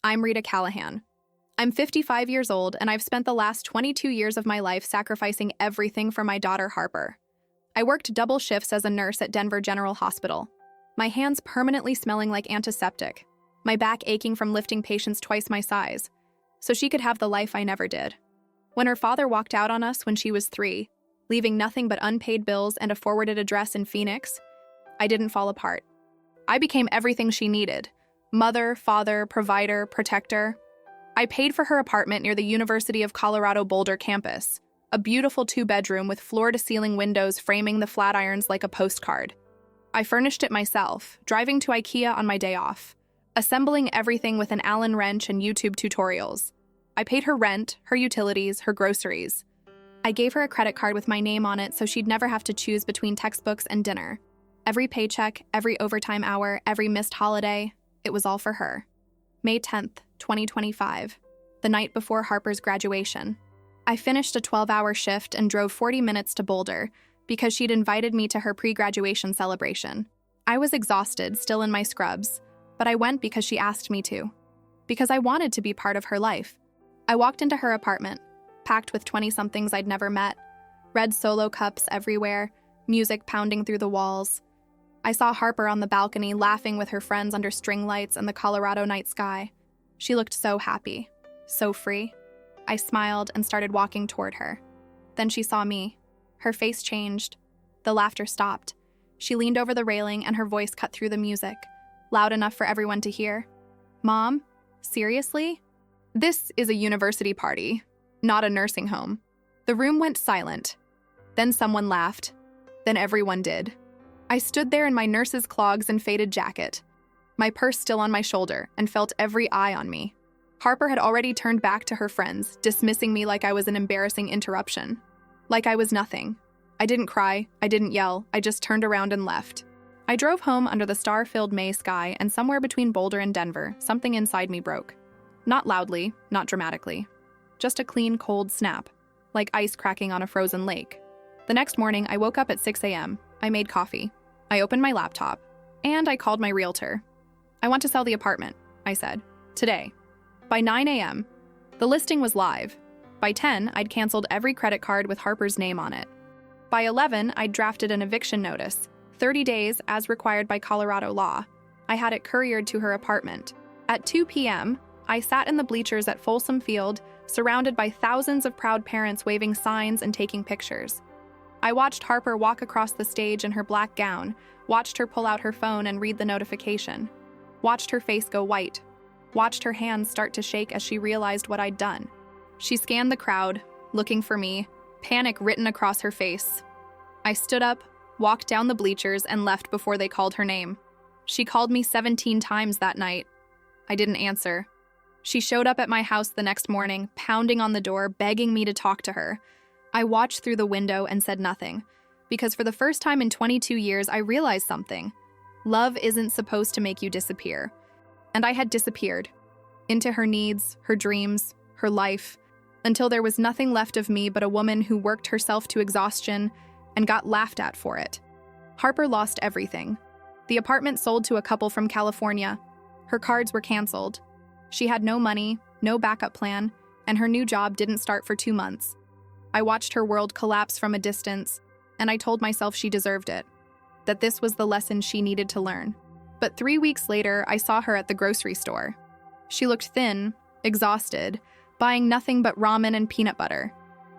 I'm Rita Callahan. I'm 55 years old, and I've spent the last 22 years of my life sacrificing everything for my daughter, Harper. I worked double shifts as a nurse at Denver General Hospital, my hands permanently smelling like antiseptic, my back aching from lifting patients twice my size, so she could have the life I never did. When her father walked out on us when she was 3, leaving nothing but unpaid bills and a forwarded address in Phoenix, I didn't fall apart. I became everything she needed: mother, father, provider, protector. I paid for her apartment near the University of Colorado Boulder campus, a beautiful 2-bedroom with floor-to-ceiling windows framing the Flatirons like a postcard. I furnished it myself, driving to IKEA on my day off, assembling everything with an Allen wrench and YouTube tutorials. I paid her rent, her utilities, her groceries. I gave her a credit card with my name on it so she'd never have to choose between textbooks and dinner. Every paycheck, every overtime hour, every missed holiday, it was all for her. May 10th, 2025, the night before Harper's graduation. I finished a 12-hour shift and drove 40 minutes to Boulder because she'd invited me to her pre-graduation celebration. I was exhausted, still in my scrubs, but I went because she asked me to, because I wanted to be part of her life. I walked into her apartment, packed with 20-somethings I'd never met, red Solo cups everywhere, music pounding through the walls. I saw Harper on the balcony laughing with her friends under string lights and the Colorado night sky. She looked so happy, so free. I smiled and started walking toward her. Then she saw me. Her face changed. The laughter stopped. She leaned over the railing and her voice cut through the music, loud enough for everyone to hear. "Mom, seriously? This is a university party, not a nursing home." The room went silent. Then someone laughed. Then everyone did. I stood there in my nurse's clogs and faded jacket, my purse still on my shoulder, and felt every eye on me. Harper had already turned back to her friends, dismissing me like I was an embarrassing interruption. Like I was nothing. I didn't cry, I didn't yell, I just turned around and left. I drove home under the star-filled May sky, and somewhere between Boulder and Denver, something inside me broke. Not loudly, not dramatically. Just a clean, cold snap, like ice cracking on a frozen lake. The next morning, I woke up at 6 a.m. I made coffee. I opened my laptop. And I called my realtor. "I want to sell the apartment," I said. "Today." By 9 a.m., the listing was live. By 10, I'd canceled every credit card with Harper's name on it. By 11, I'd drafted an eviction notice, 30 days as required by Colorado law. I had it couriered to her apartment. At 2 p.m., I sat in the bleachers at Folsom Field, surrounded by thousands of proud parents waving signs and taking pictures. I watched Harper walk across the stage in her black gown, watched her pull out her phone and read the notification, watched her face go white, watched her hands start to shake as she realized what I'd done. She scanned the crowd, looking for me, panic written across her face. I stood up, walked down the bleachers, and left before they called her name. She called me 17 times that night. I didn't answer. She showed up at my house the next morning, pounding on the door, begging me to talk to her. I watched through the window and said nothing, because for the first time in 22 years, I realized something. Love isn't supposed to make you disappear. And I had disappeared. Into her needs, her dreams, her life, until there was nothing left of me but a woman who worked herself to exhaustion and got laughed at for it. Harper lost everything. The apartment sold to a couple from California. Her cards were canceled. She had no money, no backup plan, and her new job didn't start for 2 months. I watched her world collapse from a distance, and I told myself she deserved it, that this was the lesson she needed to learn. But 3 weeks later, I saw her at the grocery store. She looked thin, exhausted, buying nothing but ramen and peanut butter.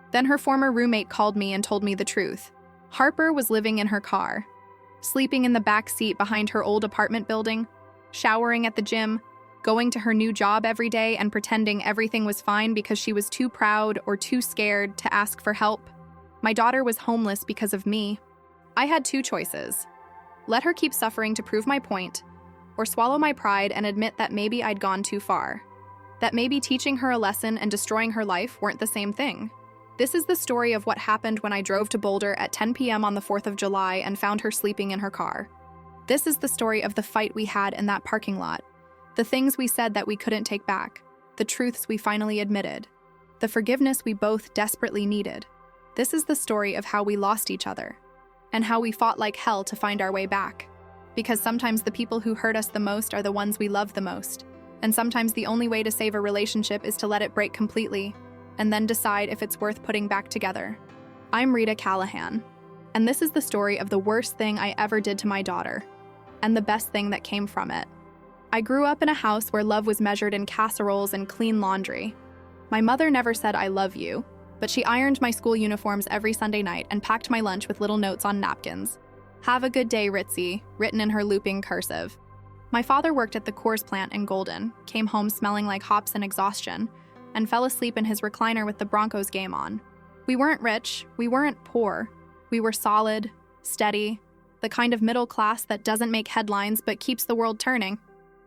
Then her former roommate called me and told me the truth. Harper was living in her car, sleeping in the back seat behind her old apartment building, showering at the gym, going to her new job every day and pretending everything was fine because she was too proud or too scared to ask for help. My daughter was homeless because of me. I had 2 choices. Let her keep suffering to prove my point, or swallow my pride and admit that maybe I'd gone too far. That maybe teaching her a lesson and destroying her life weren't the same thing. This is the story of what happened when I drove to Boulder at 10 p.m. on the 4th of July and found her sleeping in her car. This is the story of the fight we had in that parking lot. The things we said that we couldn't take back. The truths we finally admitted. The forgiveness we both desperately needed. This is the story of how we lost each other. And how we fought like hell to find our way back. Because sometimes the people who hurt us the most are the ones we love the most. And sometimes the only way to save a relationship is to let it break completely, and then decide if it's worth putting back together. I'm Rita Callahan, and this is the story of the worst thing I ever did to my daughter, and the best thing that came from it. I grew up in a house where love was measured in casseroles and clean laundry. My mother never said "I love you," but she ironed my school uniforms every Sunday night and packed my lunch with little notes on napkins. "Have a good day, Ritzy," written in her looping cursive. My father worked at the Coors plant in Golden, came home smelling like hops and exhaustion, and fell asleep in his recliner with the Broncos game on. We weren't rich, we weren't poor. We were solid, steady, the kind of middle class that doesn't make headlines but keeps the world turning.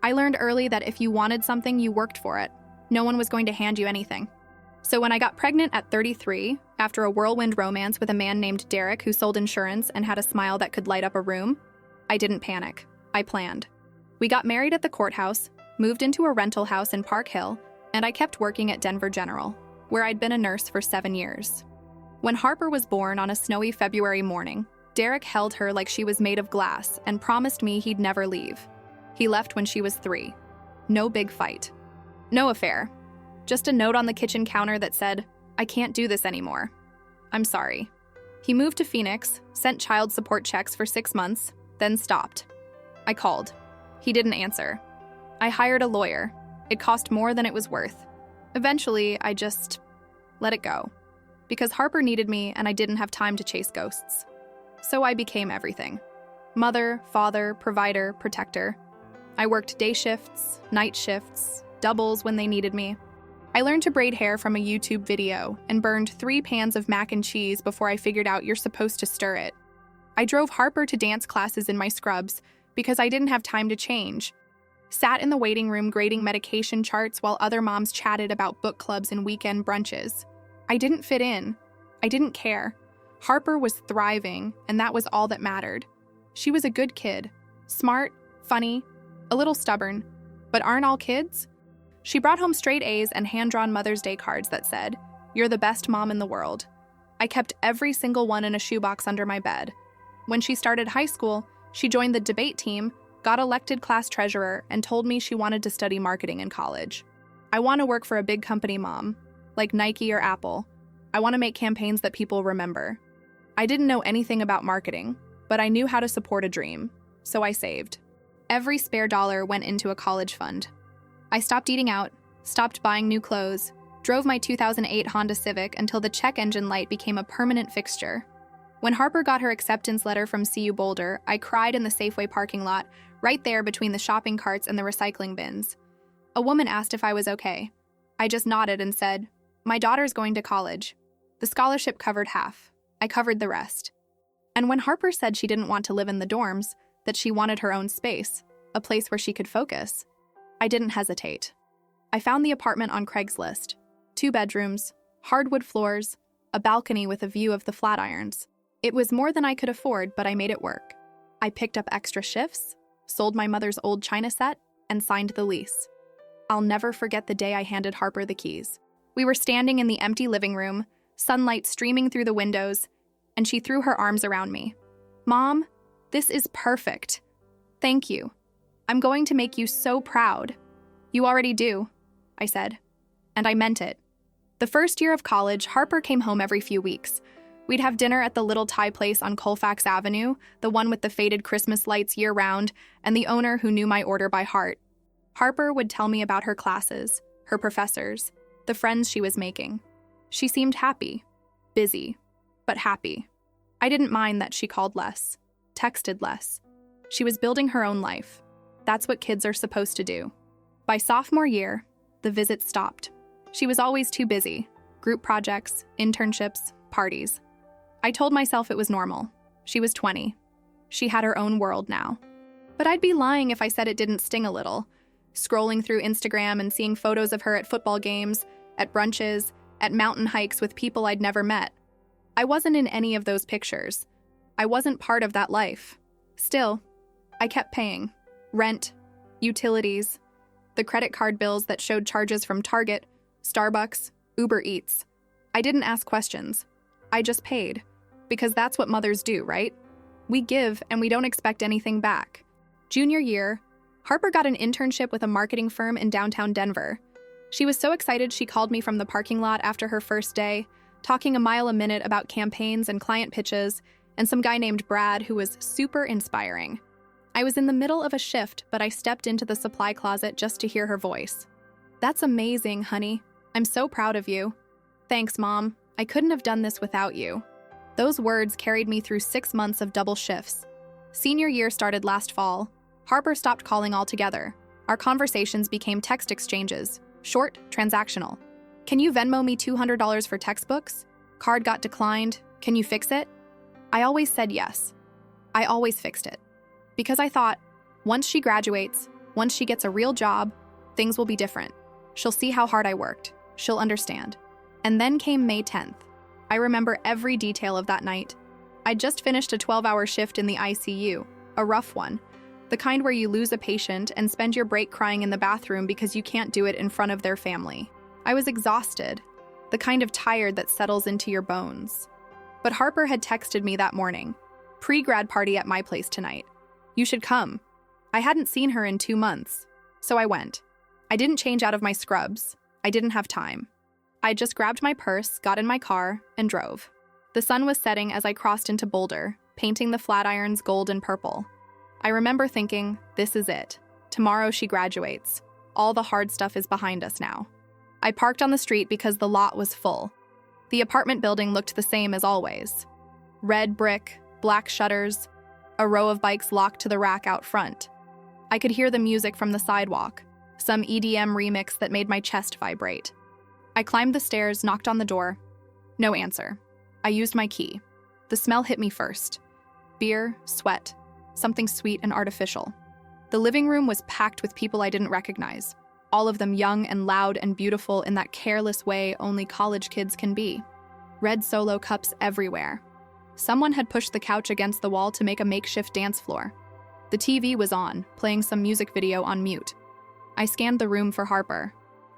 I learned early that if you wanted something, you worked for it. No one was going to hand you anything. So when I got pregnant at 33, after a whirlwind romance with a man named Derek who sold insurance and had a smile that could light up a room, I didn't panic. I planned. We got married at the courthouse, moved into a rental house in Park Hill, and I kept working at Denver General, where I'd been a nurse for 7 years. When Harper was born on a snowy February morning, Derek held her like she was made of glass and promised me he'd never leave. He left when she was 3. No big fight. No affair. Just a note on the kitchen counter that said, "I can't do this anymore. I'm sorry." He moved to Phoenix, sent child support checks for 6 months, then stopped. I called. He didn't answer. I hired a lawyer. It cost more than it was worth. Eventually, I just let it go. Because Harper needed me and I didn't have time to chase ghosts. So I became everything. Mother, father, provider, protector. I worked day shifts, night shifts, doubles when they needed me. I learned to braid hair from a YouTube video and burned 3 pans of mac and cheese before I figured out you're supposed to stir it. I drove Harper to dance classes in my scrubs because I didn't have time to change. Sat in the waiting room grading medication charts while other moms chatted about book clubs and weekend brunches. I didn't fit in. I didn't care. Harper was thriving, and that was all that mattered. She was a good kid. Smart, funny, a little stubborn. But aren't all kids? She brought home straight A's and hand-drawn Mother's Day cards that said, "You're the best mom in the world." I kept every single one in a shoebox under my bed. When she started high school, she joined the debate team, got elected class treasurer, and told me she wanted to study marketing in college. "I want to work for a big company, Mom, like Nike or Apple. I want to make campaigns that people remember." I didn't know anything about marketing, but I knew how to support a dream, so I saved. Every spare dollar went into a college fund. I stopped eating out, stopped buying new clothes, drove my 2008 Honda Civic until the check engine light became a permanent fixture. When Harper got her acceptance letter from CU Boulder, I cried in the Safeway parking lot, right there between the shopping carts and the recycling bins. A woman asked if I was okay. I just nodded and said, "My daughter's going to college." The scholarship covered half. I covered the rest. And when Harper said she didn't want to live in the dorms, that she wanted her own space, a place where she could focus, I didn't hesitate. I found the apartment on Craigslist. 2 bedrooms, hardwood floors, a balcony with a view of the Flatirons. It was more than I could afford, but I made it work. I picked up extra shifts, sold my mother's old china set, and signed the lease. I'll never forget the day I handed Harper the keys. We were standing in the empty living room, sunlight streaming through the windows, and she threw her arms around me. "Mom, this is perfect. Thank you. I'm going to make you so proud." "You already do," I said. And I meant it. The first year of college, Harper came home every few weeks. We'd have dinner at the Little Thai place on Colfax Avenue, the one with the faded Christmas lights year-round, and the owner who knew my order by heart. Harper would tell me about her classes, her professors, the friends she was making. She seemed happy, busy, but happy. I didn't mind that she called less, texted less. She was building her own life. That's what kids are supposed to do. By sophomore year, the visits stopped. She was always too busy. Group projects, internships, parties. I told myself it was normal. She was 20. She had her own world now. But I'd be lying if I said it didn't sting a little. Scrolling through Instagram and seeing photos of her at football games, at brunches, at mountain hikes with people I'd never met. I wasn't in any of those pictures. I wasn't part of that life. Still, I kept paying. Rent, utilities, the credit card bills that showed charges from Target, Starbucks, Uber Eats. I didn't ask questions. I just paid. Because that's what mothers do, right? We give and we don't expect anything back. Junior year, Harper got an internship with a marketing firm in downtown Denver. She was so excited she called me from the parking lot after her first day, talking a mile a minute about campaigns and client pitches, and some guy named Brad who was super inspiring. I was in the middle of a shift, but I stepped into the supply closet just to hear her voice. "That's amazing, honey. I'm so proud of you." "Thanks, Mom. I couldn't have done this without you." Those words carried me through 6 months of double shifts. Senior year started last fall. Harper stopped calling altogether. Our conversations became text exchanges, short, transactional. "Can you Venmo me $200 for textbooks? Card got declined. Can you fix it?" I always said yes. I always fixed it. Because I thought, once she graduates, once she gets a real job, things will be different. She'll see how hard I worked. She'll understand. And then came May 10th. I remember every detail of that night. I'd just finished a 12-hour shift in the ICU, a rough one, the kind where you lose a patient and spend your break crying in the bathroom because you can't do it in front of their family. I was exhausted, the kind of tired that settles into your bones. But Harper had texted me that morning, "Pre-grad party at my place tonight. You should come." I hadn't seen her in 2 months, so I went. I didn't change out of my scrubs. I didn't have time. I just grabbed my purse, got in my car, and drove. The sun was setting as I crossed into Boulder, painting the Flatirons gold and purple. I remember thinking, this is it. Tomorrow she graduates. All the hard stuff is behind us now. I parked on the street because the lot was full. The apartment building looked the same as always. Red brick, black shutters, a row of bikes locked to the rack out front. I could hear the music from the sidewalk, some EDM remix that made my chest vibrate. I climbed the stairs, knocked on the door. No answer. I used my key. The smell hit me first. Beer, sweat, something sweet and artificial. The living room was packed with people I didn't recognize, all of them young and loud and beautiful in that careless way only college kids can be. Red Solo cups everywhere. Someone had pushed the couch against the wall to make a makeshift dance floor. The TV was on, playing some music video on mute. I scanned the room for Harper.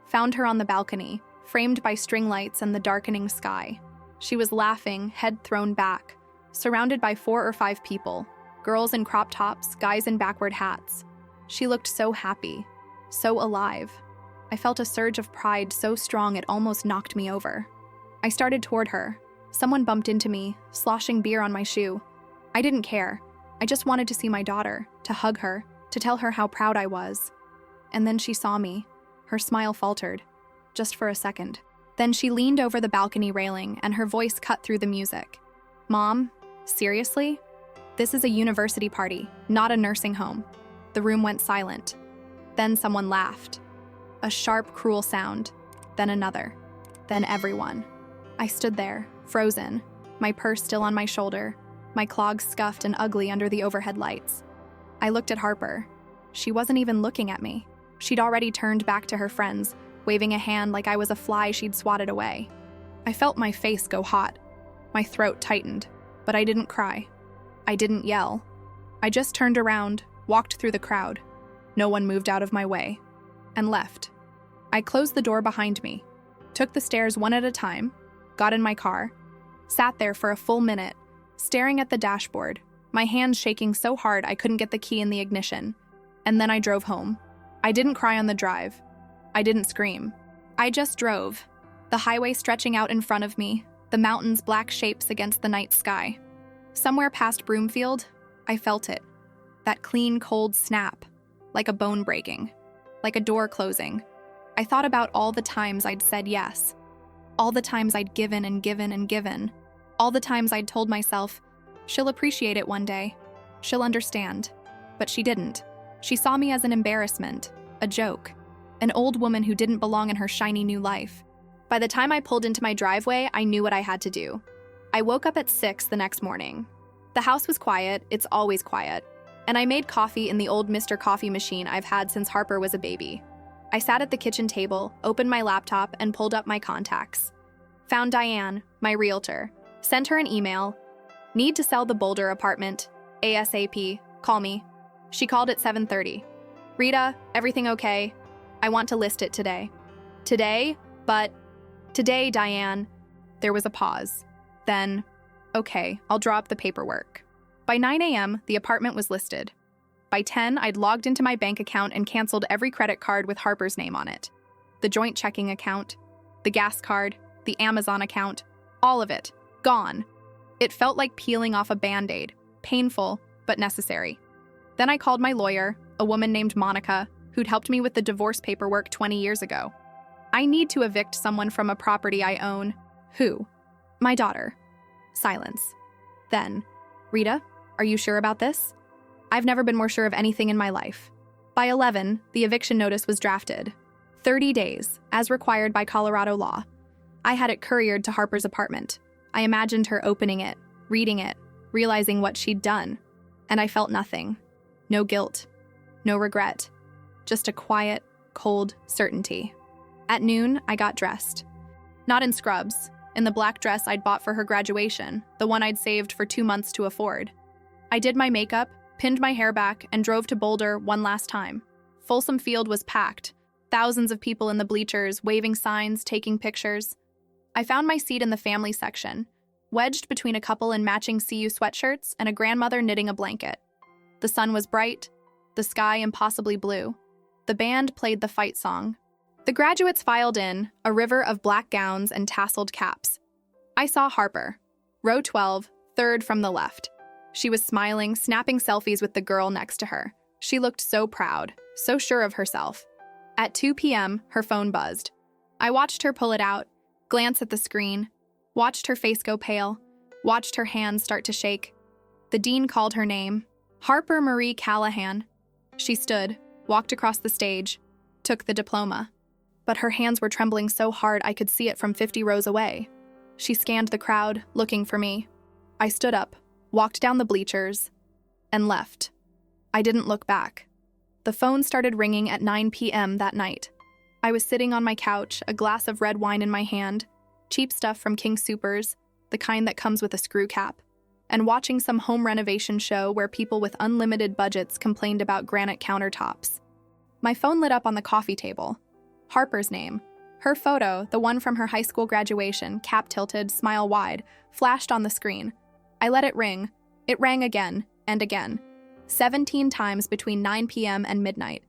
Found her on the balcony, framed by string lights and the darkening sky. She was laughing, head thrown back, surrounded by 4 or 5 people, girls in crop tops, guys in backward hats. She looked so happy, so alive. I felt a surge of pride so strong it almost knocked me over. I started toward her. Someone bumped into me, sloshing beer on my shoe. I didn't care. I just wanted to see my daughter, to hug her, to tell her how proud I was. And then she saw me. Her smile faltered, just for a second. Then she leaned over the balcony railing and her voice cut through the music. "Mom, seriously? This is a university party, not a nursing home." The room went silent. Then someone laughed. A sharp, cruel sound. Then another. Then everyone. I stood there, frozen, my purse still on my shoulder, my clogs scuffed and ugly under the overhead lights. I looked at Harper. She wasn't even looking at me. She'd already turned back to her friends, waving a hand like I was a fly she'd swatted away. I felt my face go hot. My throat tightened, but I didn't cry. I didn't yell. I just turned around, walked through the crowd. No one moved out of my way, and left. I closed the door behind me, took the stairs one at a time, got in my car, sat there for a full minute, staring at the dashboard, my hands shaking so hard I couldn't get the key in the ignition. And then I drove home. I didn't cry on the drive. I didn't scream. I just drove, the highway stretching out in front of me, the mountains black shapes against the night sky. Somewhere past Broomfield, I felt it. That clean, cold snap, like a bone breaking, like a door closing. I thought about all the times I'd said yes, all the times I'd given and given and given, all the times I'd told myself, she'll appreciate it one day, she'll understand. But she didn't. She saw me as an embarrassment, a joke, an old woman who didn't belong in her shiny new life. By the time I pulled into my driveway, I knew what I had to do. I woke up at 6 the next morning. The house was quiet, it's always quiet, and I made coffee in the old Mr. Coffee machine I've had since Harper was a baby. I sat at the kitchen table, opened my laptop, and pulled up my contacts. Found Diane, my realtor, sent her an email. "Need to sell the Boulder apartment. ASAP. Call me." She called at 7:30. "Rita, everything okay? I want to list it today." "Today? But..." "Today, Diane." There was a pause. Then, "Okay, I'll draw up the paperwork." By 9 a.m., the apartment was listed. By 10, I'd logged into my bank account and canceled every credit card with Harper's name on it. The joint checking account, the gas card, the Amazon account, all of it, gone. It felt like peeling off a Band-Aid, painful, but necessary. Then I called my lawyer, a woman named Monica, who'd helped me with the divorce paperwork 20 years ago. I need to evict someone from a property I own. Who? My daughter. Silence. Then, Rita, are you sure about this? I've never been more sure of anything in my life. By 11, the eviction notice was drafted. 30 days, as required by Colorado law. I had it couriered to Harper's apartment. I imagined her opening it, reading it, realizing what she'd done. And I felt nothing. No guilt. No regret. Just a quiet, cold certainty. At noon, I got dressed. Not in scrubs, in the black dress I'd bought for her graduation, the one I'd saved for 2 months to afford. I did my makeup, pinned my hair back, and drove to Boulder one last time. Folsom Field was packed. Thousands of people in the bleachers, waving signs, taking pictures. I found my seat in the family section, wedged between a couple in matching CU sweatshirts and a grandmother knitting a blanket. The sun was bright, the sky impossibly blue. The band played the fight song. The graduates filed in, a river of black gowns and tasseled caps. I saw Harper, row 12, third from the left. She was smiling, snapping selfies with the girl next to her. She looked so proud, so sure of herself. At 2 p.m., her phone buzzed. I watched her pull it out, glance at the screen, watched her face go pale, watched her hands start to shake. The dean called her name, Harper Marie Callahan. She stood, walked across the stage, took the diploma. But her hands were trembling so hard I could see it from 50 rows away. She scanned the crowd, looking for me. I stood up, walked down the bleachers, and left. I didn't look back. The phone started ringing at 9 p.m. that night. I was sitting on my couch, a glass of red wine in my hand, cheap stuff from King Soopers, the kind that comes with a screw cap, and watching some home renovation show where people with unlimited budgets complained about granite countertops. My phone lit up on the coffee table. Harper's name. Her photo, the one from her high school graduation, cap tilted, smile wide, flashed on the screen. I let it ring. It rang again and again. 17 times between 9 p.m. and midnight.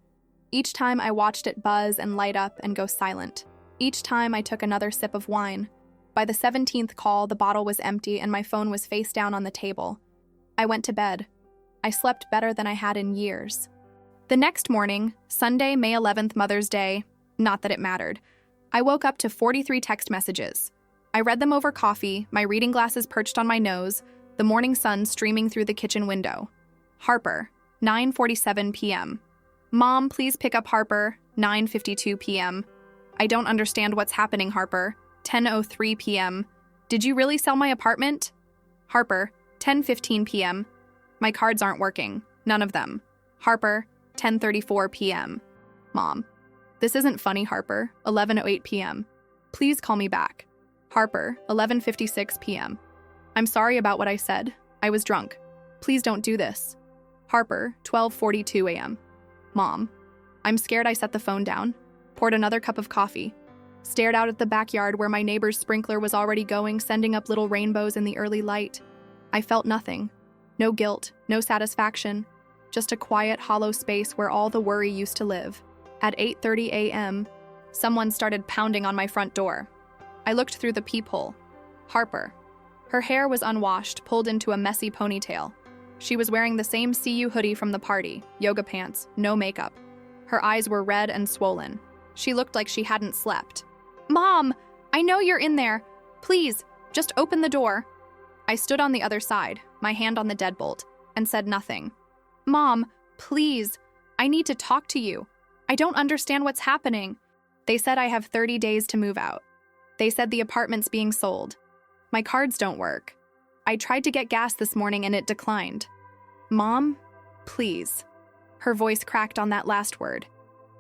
Each time I watched it buzz and light up and go silent. Each time I took another sip of wine. By the 17th call, the bottle was empty and my phone was face down on the table. I went to bed. I slept better than I had in years. The next morning, Sunday, May 11th, Mother's Day, not that it mattered, I woke up to 43 text messages. I read them over coffee, my reading glasses perched on my nose, the morning sun streaming through the kitchen window. Harper, 9:47 p.m. Mom, please pick up Harper, 9:52 p.m. I don't understand what's happening, Harper, 10:03 p.m. Did you really sell my apartment? Harper, 10:15 p.m. My cards aren't working, none of them. Harper, 10:34 p.m. Mom, this isn't funny, Harper, 11:08 p.m. Please call me back. Harper, 11:56 p.m. I'm sorry about what I said. I was drunk. Please don't do this. Harper, 12:42 a.m. Mom, I'm scared. I set the phone down, poured another cup of coffee, stared out at the backyard where my neighbor's sprinkler was already going, sending up little rainbows in the early light. I felt nothing. No guilt, no satisfaction, just a quiet, hollow space where all the worry used to live. At 8:30 a.m., someone started pounding on my front door. I looked through the peephole. Harper. Her hair was unwashed, pulled into a messy ponytail. She was wearing the same CU hoodie from the party, yoga pants, no makeup. Her eyes were red and swollen. She looked like she hadn't slept. Mom, I know you're in there. Please, just open the door. I stood on the other side, my hand on the deadbolt, and said nothing. Mom, please, I need to talk to you. I don't understand what's happening. They said I have 30 days to move out. They said the apartment's being sold. My cards don't work. I tried to get gas this morning and it declined. Mom, please. Her voice cracked on that last word.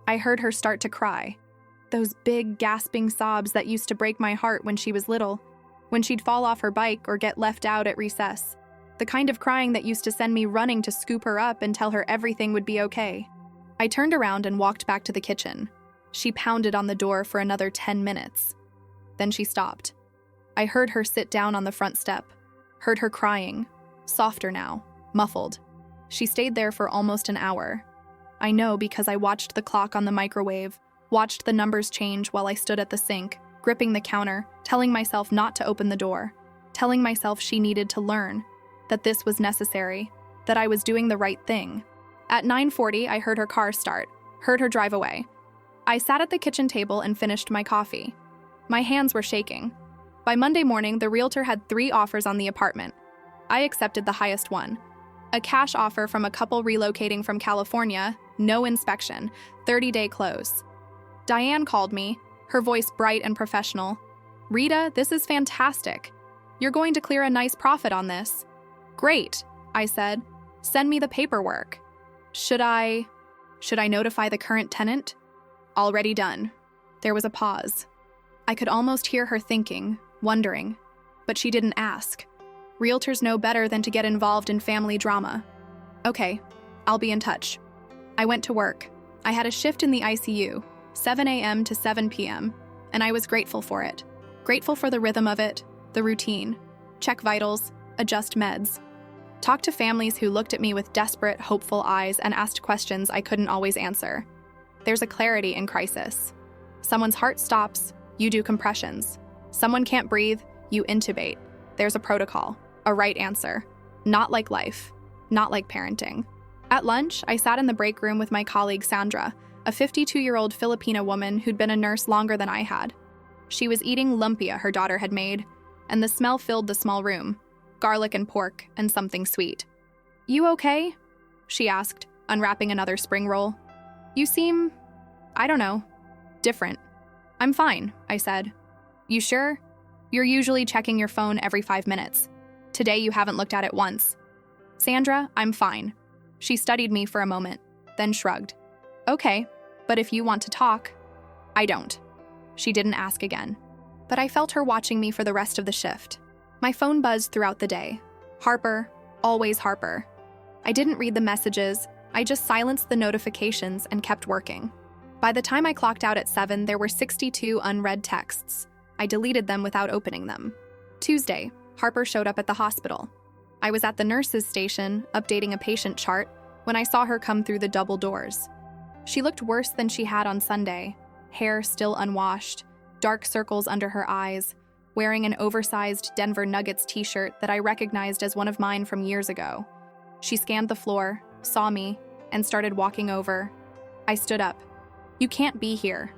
I heard her start to cry. Those big, gasping sobs that used to break my heart when she was little, when she'd fall off her bike or get left out at recess. The kind of crying that used to send me running to scoop her up and tell her everything would be okay. I turned around and walked back to the kitchen. She pounded on the door for another 10 minutes. Then she stopped. I heard her sit down on the front step, heard her crying, softer now, muffled. She stayed there for almost an hour. I know because I watched the clock on the microwave, watched the numbers change while I stood at the sink, gripping the counter, telling myself not to open the door, telling myself she needed to learn, that this was necessary, that I was doing the right thing. At 9:40, I heard her car start, heard her drive away. I sat at the kitchen table and finished my coffee. My hands were shaking. By Monday morning, the realtor had 3 offers on the apartment. I accepted the highest one. A cash offer from a couple relocating from California, no inspection, 30-day close. Diane called me, her voice bright and professional. "Rita, this is fantastic. You're going to clear a nice profit on this." "Great," I said. "Send me the paperwork." Should I notify the current tenant?" "Already done." There was a pause. I could almost hear her thinking, wondering, but she didn't ask. Realtors know better than to get involved in family drama. "Okay, I'll be in touch." I went to work. I had a shift in the ICU, 7 a.m. to 7 p.m., and I was grateful for it. Grateful for the rhythm of it, the routine. Check vitals, adjust meds. Talk to families who looked at me with desperate, hopeful eyes and asked questions I couldn't always answer. There's a clarity in crisis. Someone's heart stops, you do compressions. Someone can't breathe, you intubate. There's a protocol, a right answer. Not like life, not like parenting. At lunch, I sat in the break room with my colleague Sandra, a 52-year-old Filipina woman who'd been a nurse longer than I had. She was eating lumpia her daughter had made, and the smell filled the small room. Garlic and pork, and something sweet. "You okay?" she asked, unwrapping another spring roll. "You seem, I don't know, different." "I'm fine," I said. "You sure? You're usually checking your phone every 5 minutes. Today you haven't looked at it once." "Sandra, I'm fine." She studied me for a moment, then shrugged. "Okay, but if you want to talk." "I don't." She didn't ask again, but I felt her watching me for the rest of the shift. My phone buzzed throughout the day. Harper, always Harper. I didn't read the messages, I just silenced the notifications and kept working. By the time I clocked out at 7, there were 62 unread texts. I deleted them without opening them. Tuesday, Harper showed up at the hospital. I was at the nurse's station, updating a patient chart, when I saw her come through the double doors. She looked worse than she had on Sunday, hair still unwashed, dark circles under her eyes, wearing an oversized Denver Nuggets t-shirt that I recognized as one of mine from years ago. She scanned the floor, saw me, and started walking over. I stood up. "You can't be here."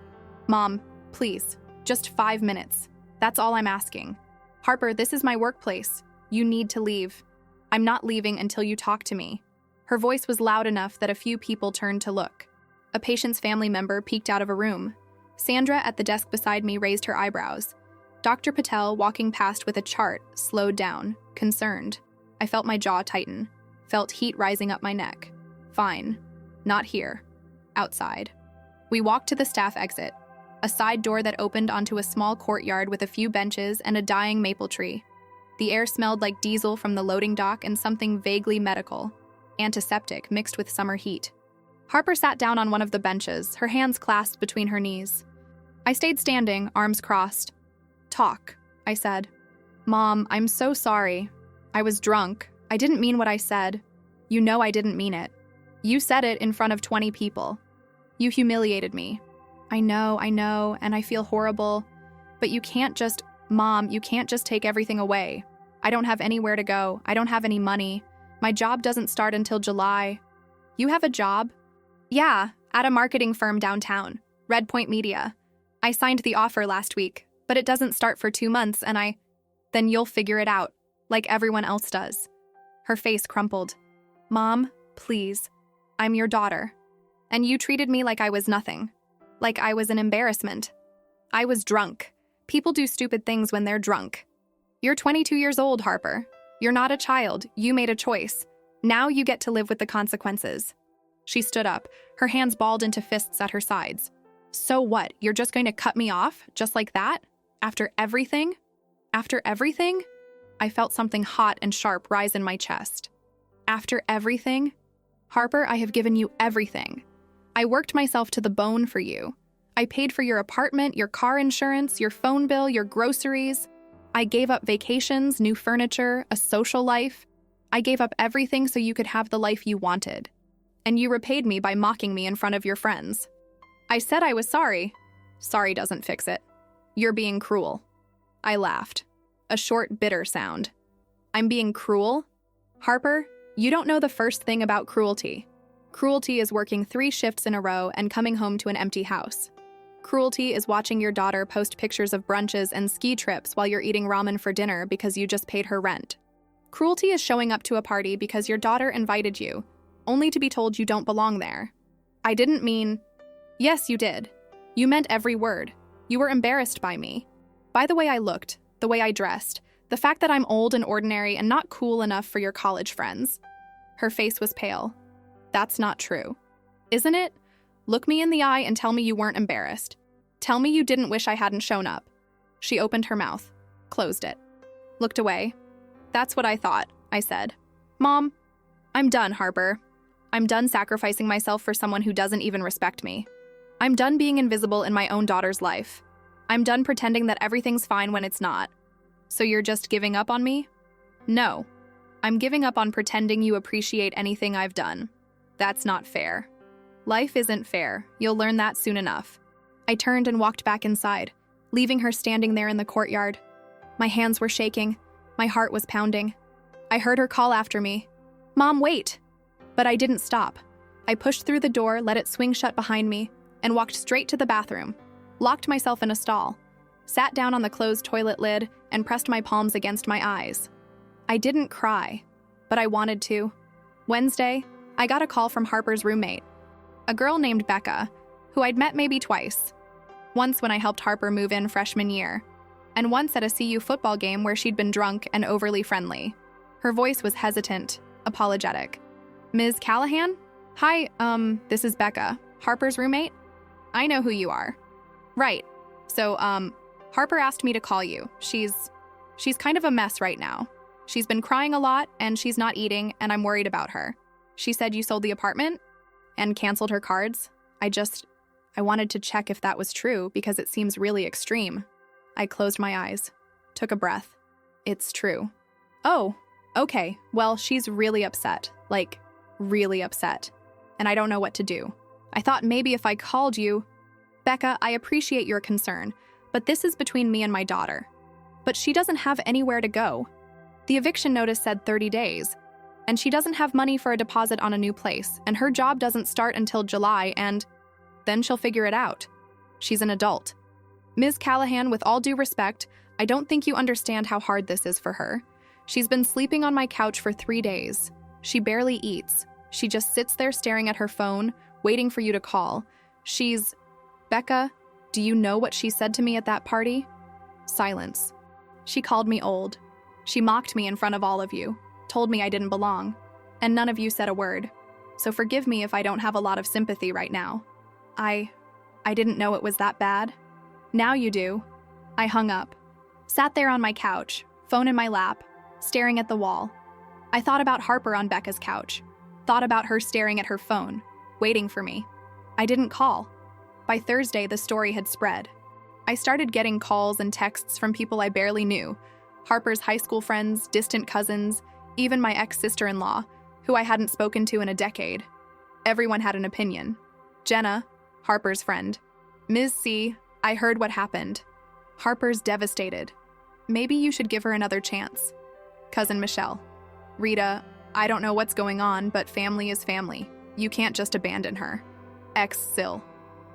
"Mom, please, just 5 minutes. That's all I'm asking." "Harper, this is my workplace. You need to leave." "I'm not leaving until you talk to me." Her voice was loud enough that a few people turned to look. A patient's family member peeked out of a room. Sandra at the desk beside me raised her eyebrows. Dr. Patel, walking past with a chart, slowed down, concerned. I felt my jaw tighten, felt heat rising up my neck. Fine. Not here. Outside. We walked to the staff exit, a side door that opened onto a small courtyard with a few benches and a dying maple tree. The air smelled like diesel from the loading dock and something vaguely medical, antiseptic mixed with summer heat. Harper sat down on one of the benches, her hands clasped between her knees. I stayed standing, arms crossed. "Talk," I said. "Mom, I'm so sorry. I was drunk. I didn't mean what I said. You know I didn't mean it. You said it in front of 20 people. You humiliated me. I know, and I feel horrible. But you can't just, Mom, you can't just take everything away. I don't have anywhere to go. I don't have any money. My job doesn't start until July." "You have a job?" "Yeah, at a marketing firm downtown, Red Point Media. I signed the offer last week, but it doesn't start for 2 months and Then you'll figure it out, like everyone else does." Her face crumpled. "Mom, please. I'm your daughter. And you treated me like I was nothing. Like I was an embarrassment. I was drunk. People do stupid things when they're drunk. You're 22 years old, Harper. You're not a child. You made a choice. Now you get to live with the consequences." She stood up, her hands balled into fists at her sides. "So what? You're just going to cut me off, just like that? After everything? After everything?" I felt something hot and sharp rise in my chest. "After everything? Harper, I have given you everything. I worked myself to the bone for you. I paid for your apartment, your car insurance, your phone bill, your groceries. I gave up vacations, new furniture, a social life. I gave up everything so you could have the life you wanted. And you repaid me by mocking me in front of your friends. I said I was sorry. Sorry doesn't fix it. You're being cruel. I laughed. A short, bitter sound. I'm being cruel? Harper, you don't know the first thing about cruelty. Cruelty is working 3 shifts in a row and coming home to an empty house. Cruelty is watching your daughter post pictures of brunches and ski trips while you're eating ramen for dinner because you just paid her rent. Cruelty is showing up to a party because your daughter invited you, only to be told you don't belong there. I didn't mean... Yes, you did. You meant every word. You were embarrassed by me. By the way I looked, the way I dressed, the fact that I'm old and ordinary and not cool enough for your college friends. Her face was pale. That's not true. Isn't it? Look me in the eye and tell me you weren't embarrassed. Tell me you didn't wish I hadn't shown up. She opened her mouth, closed it, looked away. That's what I thought, I said. Mom, I'm done, Harper. I'm done sacrificing myself for someone who doesn't even respect me. I'm done being invisible in my own daughter's life. I'm done pretending that everything's fine when it's not. So you're just giving up on me? No. I'm giving up on pretending you appreciate anything I've done. That's not fair. Life isn't fair. You'll learn that soon enough. I turned and walked back inside, leaving her standing there in the courtyard. My hands were shaking. My heart was pounding. I heard her call after me. Mom, wait! But I didn't stop. I pushed through the door, let it swing shut behind me, and walked straight to the bathroom, locked myself in a stall, sat down on the closed toilet lid, and pressed my palms against my eyes. I didn't cry, but I wanted to. Wednesday, I got a call from Harper's roommate, a girl named Becca, who I'd met maybe twice. Once when I helped Harper move in freshman year, and once at a CU football game where she'd been drunk and overly friendly. Her voice was hesitant, apologetic. Ms. Callahan? Hi, this is Becca, Harper's roommate? I know who you are. Right. So, Harper asked me to call you. She's kind of a mess right now. She's been crying a lot, and she's not eating, and I'm worried about her. She said you sold the apartment and canceled her cards. I wanted to check if that was true because it seems really extreme. I closed my eyes, took a breath. It's true. Oh, okay. Well, she's really upset. Like, really upset. And I don't know what to do. I thought maybe if I called you... Becca, I appreciate your concern, but this is between me and my daughter. But she doesn't have anywhere to go. The eviction notice said 30 days, and she doesn't have money for a deposit on a new place, and her job doesn't start until July, and then she'll figure it out. She's an adult. Ms. Callahan, with all due respect, I don't think you understand how hard this is for her. She's been sleeping on my couch for 3 days. She barely eats. She just sits there staring at her phone, waiting for you to call. Becca, do you know what she said to me at that party? Silence. She called me old. She mocked me in front of all of you, told me I didn't belong, and none of you said a word. So forgive me if I don't have a lot of sympathy right now. I didn't know it was that bad. Now you do. I hung up. Sat there on my couch, phone in my lap, staring at the wall. I thought about Harper on Becca's couch. Thought about her staring at her phone, waiting for me. I didn't call. By Thursday, the story had spread. I started getting calls and texts from people I barely knew. Harper's high school friends, distant cousins, even my ex-sister-in-law, who I hadn't spoken to in a decade. Everyone had an opinion. Jenna, Harper's friend. Ms. C, I heard what happened. Harper's devastated. Maybe you should give her another chance. Cousin Michelle. Rita, I don't know what's going on, but family is family. You can't just abandon her. Ex-Sil.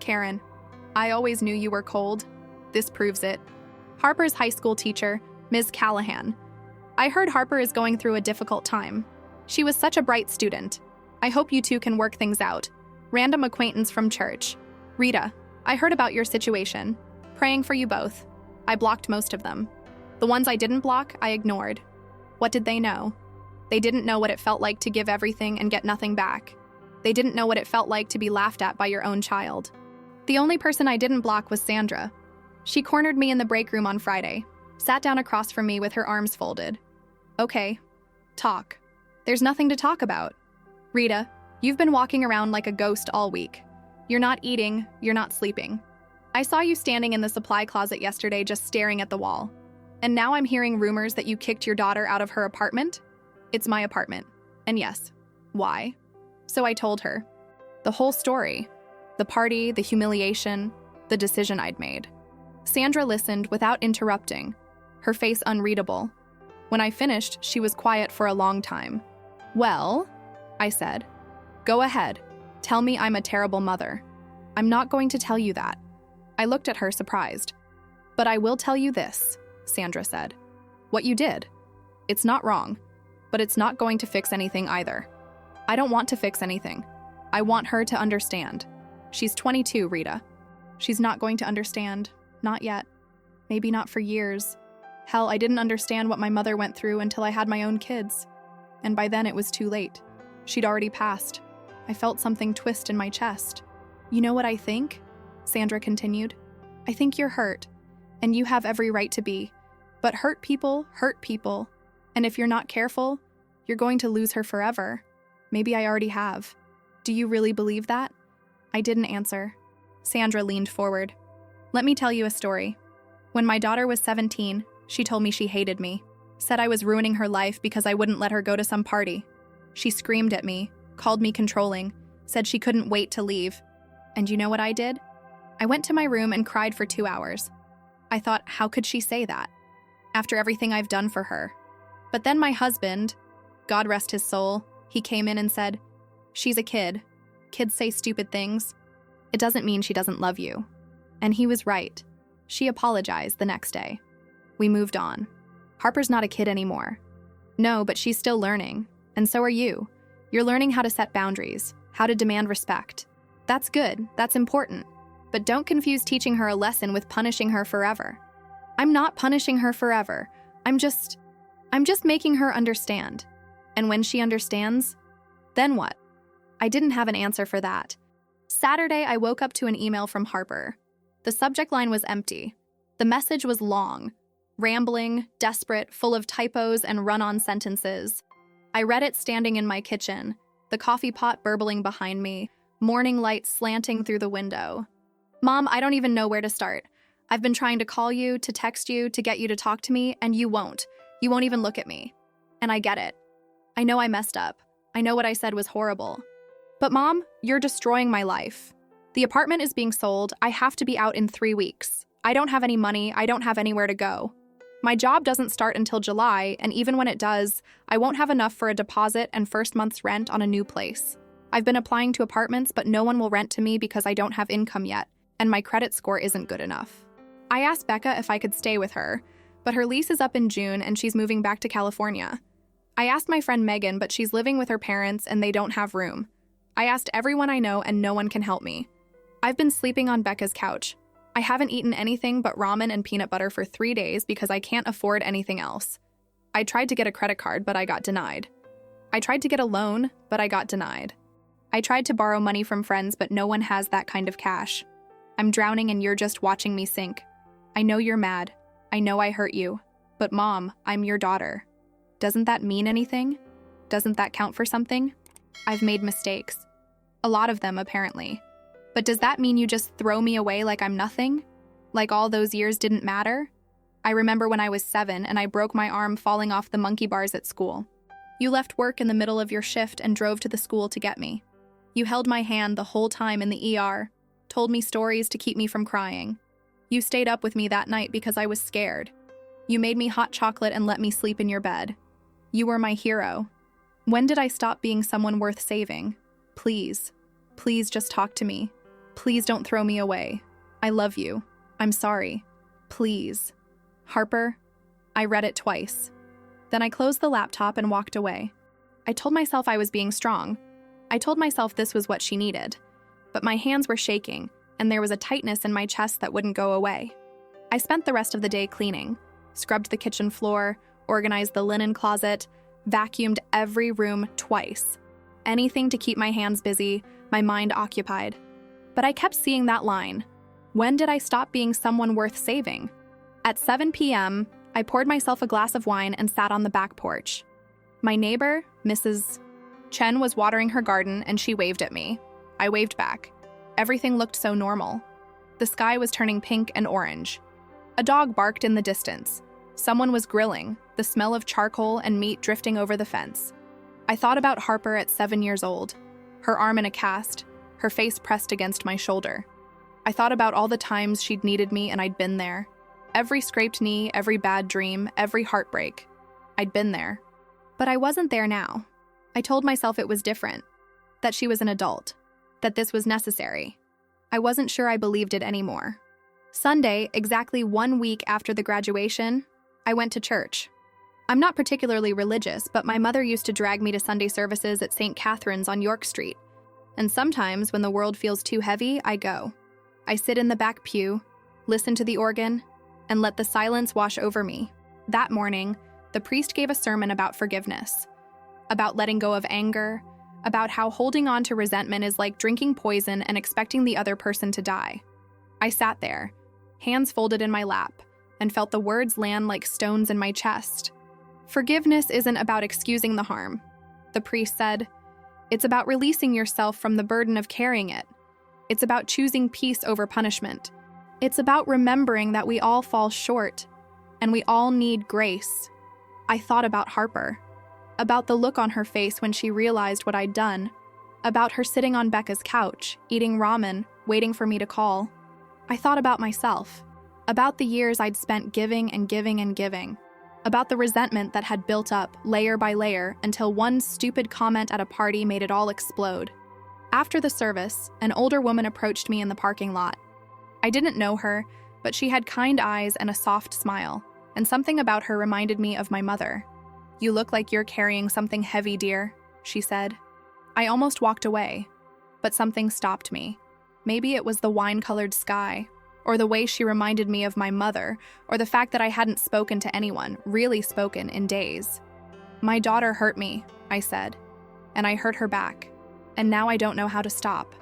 Karen, I always knew you were cold. This proves it. Harper's high school teacher, Ms. Callahan. I heard Harper is going through a difficult time. She was such a bright student. I hope you two can work things out. Random acquaintance from church. Rita, I heard about your situation. Praying for you both. I blocked most of them. The ones I didn't block, I ignored. What did they know? They didn't know what it felt like to give everything and get nothing back. They didn't know what it felt like to be laughed at by your own child. The only person I didn't block was Sandra. She cornered me in the break room on Friday, sat down across from me with her arms folded. Okay, talk. There's nothing to talk about. Rita, you've been walking around like a ghost all week. You're not eating, you're not sleeping. I saw you standing in the supply closet yesterday just staring at the wall. And now I'm hearing rumors that you kicked your daughter out of her apartment? It's my apartment. And yes, why? So I told her. The whole story. The party, the humiliation, the decision I'd made. Sandra listened without interrupting, her face unreadable. When I finished, she was quiet for a long time. Well, I said, go ahead. Tell me I'm a terrible mother. I'm not going to tell you that. I looked at her surprised. But I will tell you this, Sandra said. What you did. It's not wrong, but it's not going to fix anything either. I don't want to fix anything. I want her to understand. She's 22, Rita. She's not going to understand. Not yet. Maybe not for years. Hell, I didn't understand what my mother went through until I had my own kids. And by then it was too late. She'd already passed. I felt something twist in my chest. You know what I think? Sandra continued. I think you're hurt. And you have every right to be. But hurt people hurt people. And if you're not careful, you're going to lose her forever. Maybe I already have. Do you really believe that? I didn't answer. Sandra leaned forward. Let me tell you a story. When my daughter was 17, she told me she hated me, said I was ruining her life because I wouldn't let her go to some party. She screamed at me, called me controlling, said she couldn't wait to leave. And you know what I did? I went to my room and cried for 2 hours. I thought, how could she say that? After everything I've done for her. But then my husband, God rest his soul, he came in and said, she's a kid. Kids say stupid things. It doesn't mean she doesn't love you. And he was right. She apologized the next day. We moved on. Harper's not a kid anymore. No, but she's still learning. And so are you. You're learning how to set boundaries, how to demand respect. That's good. That's important. But don't confuse teaching her a lesson with punishing her forever. I'm not punishing her forever. I'm just making her understand. And when she understands, then what? I didn't have an answer for that. Saturday, I woke up to an email from Harper. The subject line was empty. The message was long, rambling, desperate, full of typos and run-on sentences. I read it standing in my kitchen, the coffee pot burbling behind me, morning light slanting through the window. Mom, I don't even know where to start. I've been trying to call you, to text you, to get you to talk to me, and you won't. You won't even look at me. And I get it. I know I messed up. I know what I said was horrible. But Mom, you're destroying my life. The apartment is being sold. I have to be out in 3 weeks. I don't have any money. I don't have anywhere to go. My job doesn't start until July, and even when it does, I won't have enough for a deposit and first month's rent on a new place. I've been applying to apartments, but no one will rent to me because I don't have income yet, and my credit score isn't good enough. I asked Becca if I could stay with her, but her lease is up in June and she's moving back to California. I asked my friend Megan, but she's living with her parents and they don't have room. I asked everyone I know and no one can help me. I've been sleeping on Becca's couch. I haven't eaten anything but ramen and peanut butter for 3 days because I can't afford anything else. I tried to get a credit card, but I got denied. I tried to get a loan, but I got denied. I tried to borrow money from friends, but no one has that kind of cash. I'm drowning and you're just watching me sink. I know you're mad. I know I hurt you. But Mom, I'm your daughter. Doesn't that mean anything? Doesn't that count for something? I've made mistakes. A lot of them, apparently. But does that mean you just throw me away like I'm nothing? Like all those years didn't matter? I remember when I was 7 and I broke my arm falling off the monkey bars at school. You left work in the middle of your shift and drove to the school to get me. You held my hand the whole time in the ER, told me stories to keep me from crying. You stayed up with me that night because I was scared. You made me hot chocolate and let me sleep in your bed. You were my hero. When did I stop being someone worth saving? Please. Please just talk to me. Please don't throw me away. I love you. I'm sorry. Please. Harper, I read it twice. Then I closed the laptop and walked away. I told myself I was being strong. I told myself this was what she needed. But my hands were shaking, and there was a tightness in my chest that wouldn't go away. I spent the rest of the day cleaning, scrubbed the kitchen floor, organized the linen closet, vacuumed every room twice. Anything to keep my hands busy, my mind occupied. But I kept seeing that line. When did I stop being someone worth saving? At 7 p.m., I poured myself a glass of wine and sat on the back porch. My neighbor, Mrs. Chen, was watering her garden and she waved at me. I waved back. Everything looked so normal. The sky was turning pink and orange. A dog barked in the distance. Someone was grilling, the smell of charcoal and meat drifting over the fence. I thought about Harper at 7 years old, her arm in a cast, her face pressed against my shoulder. I thought about all the times she'd needed me and I'd been there. Every scraped knee, every bad dream, every heartbreak. I'd been there. But I wasn't there now. I told myself it was different, that she was an adult, that this was necessary. I wasn't sure I believed it anymore. Sunday, exactly 1 week after the graduation, I went to church. I'm not particularly religious, but my mother used to drag me to Sunday services at St. Catherine's on York Street. And sometimes, when the world feels too heavy, I go. I sit in the back pew, listen to the organ, and let the silence wash over me. That morning, the priest gave a sermon about forgiveness, about letting go of anger, about how holding on to resentment is like drinking poison and expecting the other person to die. I sat there, hands folded in my lap, and felt the words land like stones in my chest. Forgiveness isn't about excusing the harm, the priest said. It's about releasing yourself from the burden of carrying it. It's about choosing peace over punishment. It's about remembering that we all fall short, and we all need grace. I thought about Harper, about the look on her face when she realized what I'd done, about her sitting on Becca's couch, eating ramen, waiting for me to call. I thought about myself, about the years I'd spent giving and giving and giving, about the resentment that had built up layer by layer until one stupid comment at a party made it all explode. After the service, an older woman approached me in the parking lot. I didn't know her, but she had kind eyes and a soft smile, and something about her reminded me of my mother. "You look like you're carrying something heavy, dear," she said. I almost walked away, but something stopped me. Maybe it was the wine-colored sky, or the way she reminded me of my mother, or the fact that I hadn't spoken to anyone, really spoken, in days. "My daughter hurt me," I said, and I hurt her back, and now I don't know how to stop.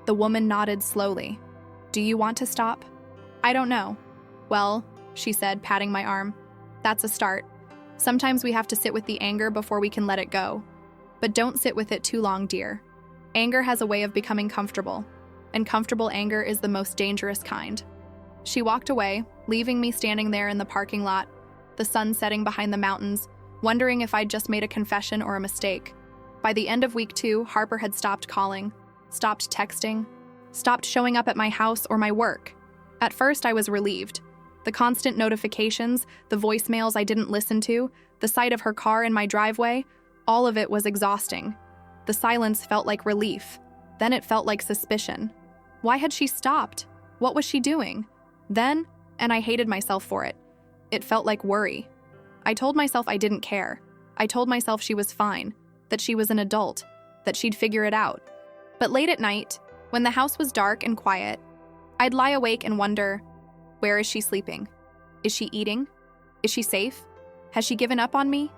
The woman nodded slowly. "Do you want to stop?" "I don't know." "Well," she said, patting my arm, "that's a start. Sometimes we have to sit with the anger before we can let it go. But don't sit with it too long, dear. Anger has a way of becoming comfortable, and comfortable anger is the most dangerous kind." She walked away, leaving me standing there in the parking lot, the sun setting behind the mountains, wondering if I'd just made a confession or a mistake. By the end of week 2, Harper had stopped calling, stopped texting, stopped showing up at my house or my work. At first, I was relieved. The constant notifications, the voicemails I didn't listen to, the sight of her car in my driveway, all of it was exhausting. The silence felt like relief. Then it felt like suspicion. Why had she stopped? What was she doing? Then, and I hated myself for it, it felt like worry. I told myself I didn't care. I told myself she was fine, that she was an adult, that she'd figure it out. But late at night, when the house was dark and quiet, I'd lie awake and wonder, where is she sleeping? Is she eating? Is she safe? Has she given up on me?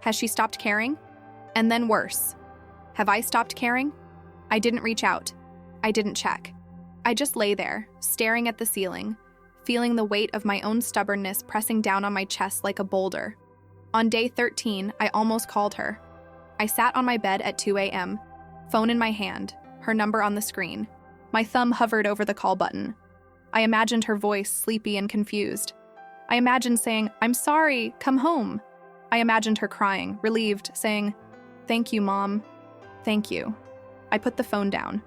Has she stopped caring? And then worse, have I stopped caring? I didn't reach out. I didn't check. I just lay there, staring at the ceiling, feeling the weight of my own stubbornness pressing down on my chest like a boulder. On day 13, I almost called her. I sat on my bed at 2 a.m., phone in my hand, her number on the screen. My thumb hovered over the call button. I imagined her voice, sleepy and confused. I imagined saying, "I'm sorry, come home." I imagined her crying, relieved, saying, "Thank you, Mom. Thank you." I put the phone down.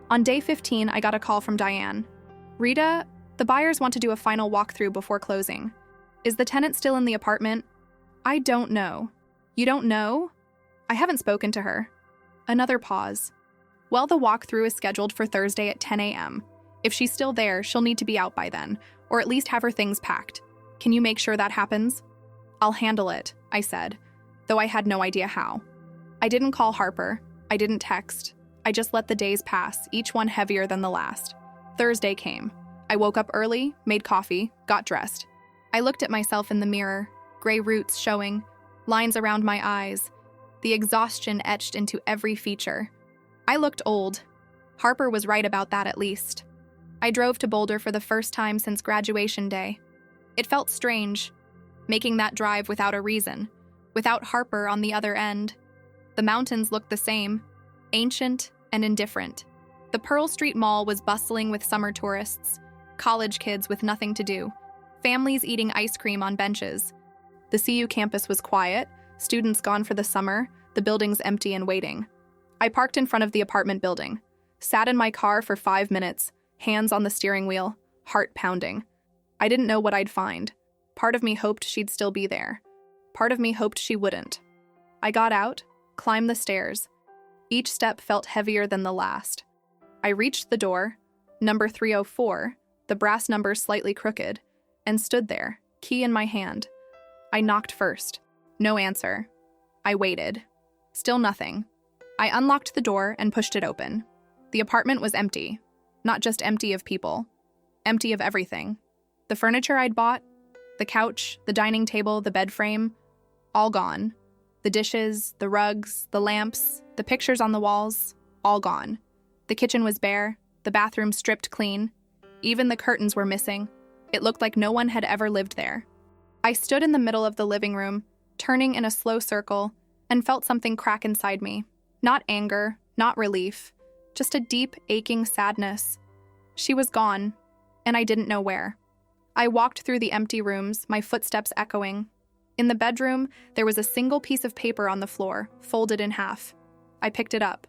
On day 15, I got a call from Diane. "Rita, the buyers want to do a final walkthrough before closing. Is the tenant still in the apartment?" "I don't know." "You don't know?" "I haven't spoken to her." Another pause. "Well, the walkthrough is scheduled for Thursday at 10 a.m. If she's still there, she'll need to be out by then, or at least have her things packed. Can you make sure that happens?" "I'll handle it," I said, though I had no idea how. I didn't call Harper. I didn't text. I just let the days pass, each one heavier than the last. Thursday came. I woke up early, made coffee, got dressed. I looked at myself in the mirror, gray roots showing, lines around my eyes, the exhaustion etched into every feature. I looked old. Harper was right about that at least. I drove to Boulder for the first time since graduation day. It felt strange, making that drive without a reason, without Harper on the other end. The mountains looked the same, ancient and indifferent. The Pearl Street Mall was bustling with summer tourists, college kids with nothing to do, families eating ice cream on benches, The CU campus was quiet, students gone for the summer, the buildings empty and waiting. I parked in front of the apartment building, sat in my car for 5 minutes, hands on the steering wheel, heart pounding. I didn't know what I'd find. Part of me hoped she'd still be there. Part of me hoped she wouldn't. I got out, climbed the stairs. Each step felt heavier than the last. I reached the door, number 304, the brass number slightly crooked, and stood there, key in my hand. I knocked first. No answer. I waited. Still nothing. I unlocked the door and pushed it open. The apartment was empty. Not just empty of people. Empty of everything. The furniture I'd bought, the couch, the dining table, the bed frame, all gone. The dishes, the rugs, the lamps, the pictures on the walls, all gone. The kitchen was bare, the bathroom stripped clean. Even the curtains were missing. It looked like no one had ever lived there. I stood in the middle of the living room, turning in a slow circle, and felt something crack inside me. Not anger, not relief, just a deep, aching sadness. She was gone, and I didn't know where. I walked through the empty rooms, my footsteps echoing. In the bedroom, there was a single piece of paper on the floor, folded in half. I picked it up,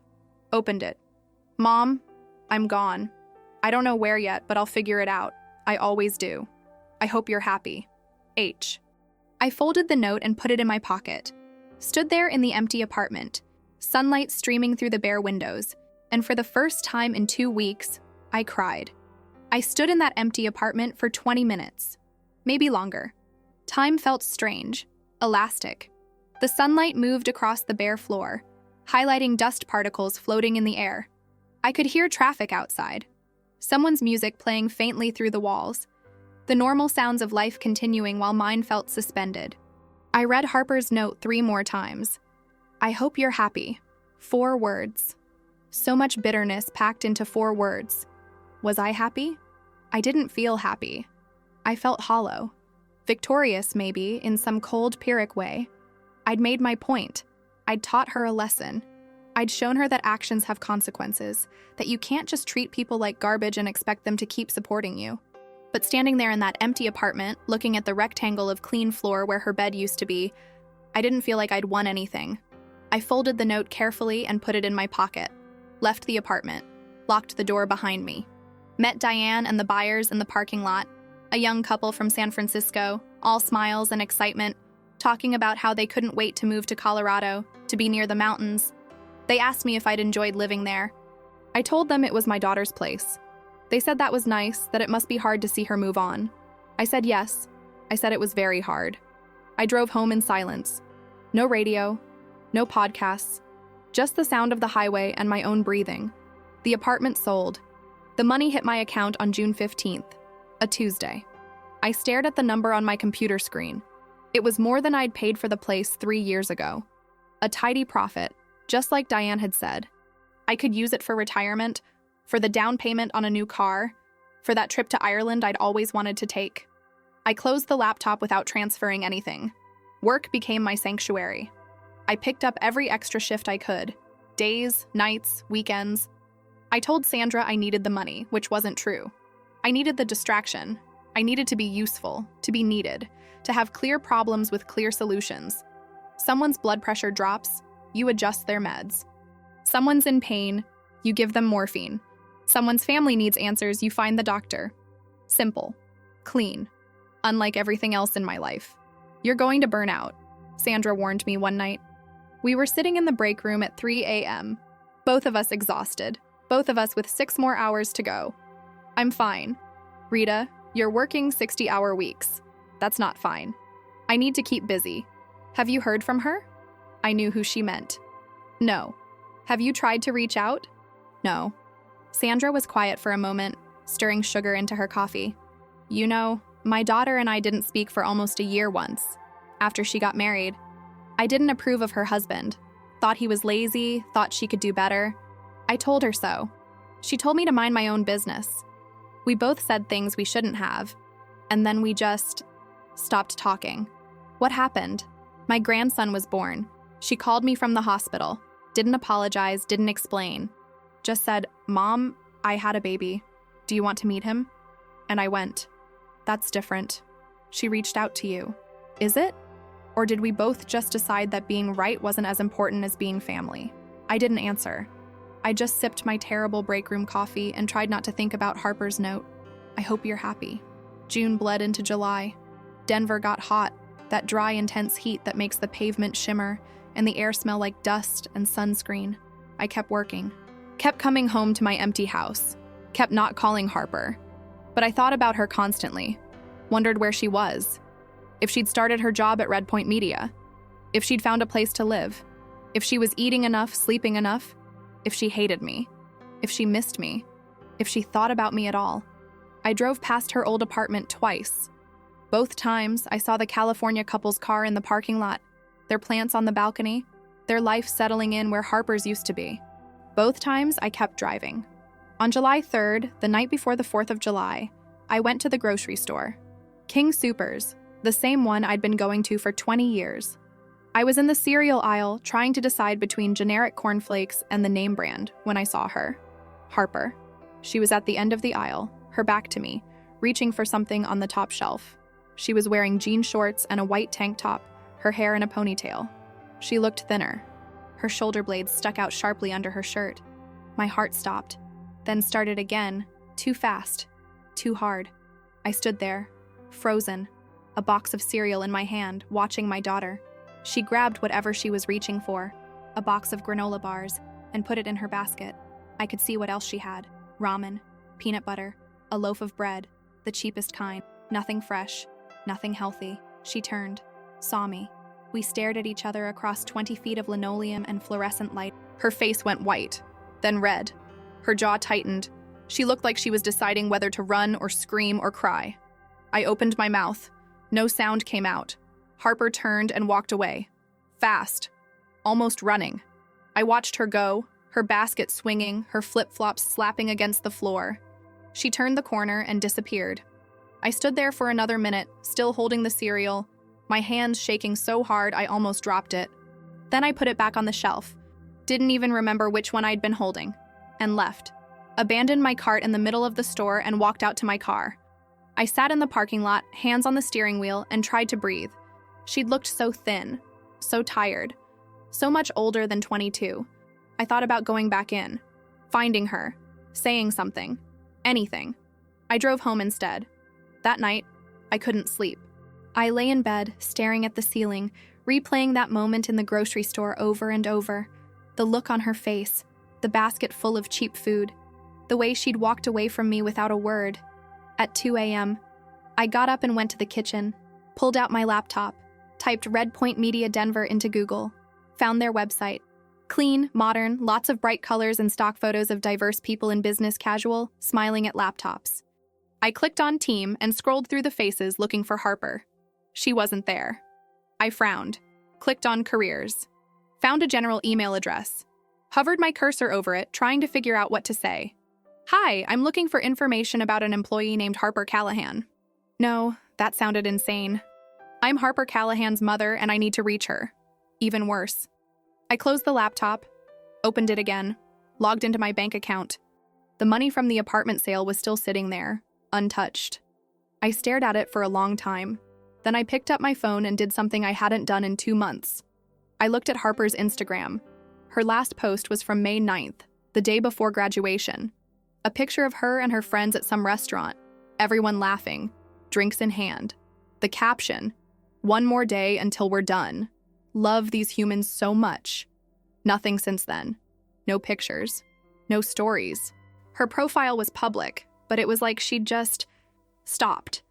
opened it. Mom, I'm gone. I don't know where yet, but I'll figure it out. I always do. I hope you're happy. H. I folded the note and put it in my pocket. Stood there in the empty apartment, sunlight streaming through the bare windows, and for the first time in 2 weeks, I cried. I stood in that empty apartment for 20 minutes, maybe longer. Time felt strange, elastic. The sunlight moved across the bare floor, highlighting dust particles floating in the air. I could hear traffic outside, someone's music playing faintly through the walls, the normal sounds of life continuing while mine felt suspended. I read Harper's note 3 more times. I hope you're happy. 4 words. So much bitterness packed into 4 words. Was I happy? I didn't feel happy. I felt hollow. Victorious, maybe, in some cold, Pyrrhic way. I'd made my point. I'd taught her a lesson. I'd shown her that actions have consequences, that you can't just treat people like garbage and expect them to keep supporting you. But standing there in that empty apartment, looking at the rectangle of clean floor where her bed used to be, I didn't feel like I'd won anything. I folded the note carefully and put it in my pocket, left the apartment, locked the door behind me. Met Diane and the buyers in the parking lot, a young couple from San Francisco, all smiles and excitement, talking about how they couldn't wait to move to Colorado, to be near the mountains. They asked me if I'd enjoyed living there. I told them it was my daughter's place. They said that was nice, that it must be hard to see her move on. I said yes. I said it was very hard. I drove home in silence. No radio, no podcasts, just the sound of the highway and my own breathing. The apartment sold. The money hit my account on June 15th, a Tuesday. I stared at the number on my computer screen. It was more than I'd paid for the place 3 years ago. A tidy profit, just like Diane had said. I could use it for retirement, for the down payment on a new car, for that trip to Ireland I'd always wanted to take. I closed the laptop without transferring anything. Work became my sanctuary. I picked up every extra shift I could. Days, nights, weekends. I told Sandra I needed the money, which wasn't true. I needed the distraction. I needed to be useful, to be needed, to have clear problems with clear solutions. Someone's blood pressure drops, you adjust their meds. Someone's in pain, you give them morphine. Someone's family needs answers, you find the doctor. Simple. Clean. Unlike everything else in my life. You're going to burn out, Sandra warned me one night. We were sitting in the break room at 3 a.m., both of us exhausted, both of us with 6 more hours to go. I'm fine. Rita, you're working 60-hour weeks. That's not fine. I need to keep busy. Have you heard from her? I knew who she meant. No. Have you tried to reach out? No. Sandra was quiet for a moment, stirring sugar into her coffee. You know, my daughter and I didn't speak for almost a year once, after she got married. I didn't approve of her husband. Thought he was lazy, thought she could do better. I told her so. She told me to mind my own business. We both said things we shouldn't have, and then we just stopped talking. What happened? My grandson was born. She called me from the hospital, didn't apologize, didn't explain. Just said, Mom, I had a baby. Do you want to meet him? And I went. That's different. She reached out to you. Is it? Or did we both just decide that being right wasn't as important as being family? I didn't answer. I just sipped my terrible break room coffee and tried not to think about Harper's note. I hope you're happy. June bled into July. Denver got hot, that dry, intense heat that makes the pavement shimmer and the air smell like dust and sunscreen. I kept working, kept coming home to my empty house, kept not calling Harper. But I thought about her constantly, wondered where she was, if she'd started her job at Red Point Media, if she'd found a place to live, if she was eating enough, sleeping enough, if she hated me, if she missed me, if she thought about me at all. I drove past her old apartment twice. Both times, I saw the California couple's car in the parking lot, their plants on the balcony, their life settling in where Harper's used to be. Both times, I kept driving. On July 3rd, the night before the 4th of July, I went to the grocery store. King Soopers, the same one I'd been going to for 20 years. I was in the cereal aisle trying to decide between generic cornflakes and the name brand when I saw her. Harper. She was at the end of the aisle, her back to me, reaching for something on the top shelf. She was wearing jean shorts and a white tank top, her hair in a ponytail. She looked thinner. Her shoulder blades stuck out sharply under her shirt. My heart stopped, then started again, too fast, too hard. I stood there, frozen, a box of cereal in my hand, watching my daughter. She grabbed whatever she was reaching for, a box of granola bars, and put it in her basket. I could see what else she had: ramen, peanut butter, a loaf of bread, the cheapest kind, nothing fresh, nothing healthy. She turned, saw me. We stared at each other across 20 feet of linoleum and fluorescent light. Her face went white, then red. Her jaw tightened. She looked like she was deciding whether to run or scream or cry. I opened my mouth. No sound came out. Harper turned and walked away. Fast. Almost running. I watched her go, her basket swinging, her flip-flops slapping against the floor. She turned the corner and disappeared. I stood there for another minute, still holding the cereal, my hands shaking so hard I almost dropped it. Then I put it back on the shelf, didn't even remember which one I'd been holding, and left. Abandoned my cart in the middle of the store and walked out to my car. I sat in the parking lot, hands on the steering wheel, and tried to breathe. She'd looked so thin, so tired, so much older than 22. I thought about going back in, finding her, saying something, anything. I drove home instead. That night, I couldn't sleep. I lay in bed, staring at the ceiling, replaying that moment in the grocery store over and over. The look on her face, the basket full of cheap food, the way she'd walked away from me without a word. At 2 a.m., I got up and went to the kitchen, pulled out my laptop, typed Red Point Media Denver into Google, found their website. Clean, modern, lots of bright colors and stock photos of diverse people in business casual, smiling at laptops. I clicked on Team and scrolled through the faces looking for Harper. She wasn't there. I frowned, clicked on Careers, found a general email address, hovered my cursor over it, trying to figure out what to say. Hi, I'm looking for information about an employee named Harper Callahan. No, that sounded insane. I'm Harper Callahan's mother and I need to reach her. Even worse. I closed the laptop, opened it again, logged into my bank account. The money from the apartment sale was still sitting there, untouched. I stared at it for a long time. Then I picked up my phone and did something I hadn't done in 2 months. I looked at Harper's Instagram. Her last post was from May 9th, the day before graduation. A picture of her and her friends at some restaurant, everyone laughing, drinks in hand. The caption, "One more day until we're done. Love these humans so much." Nothing since then. No pictures. No stories. Her profile was public, but it was like she'd just stopped.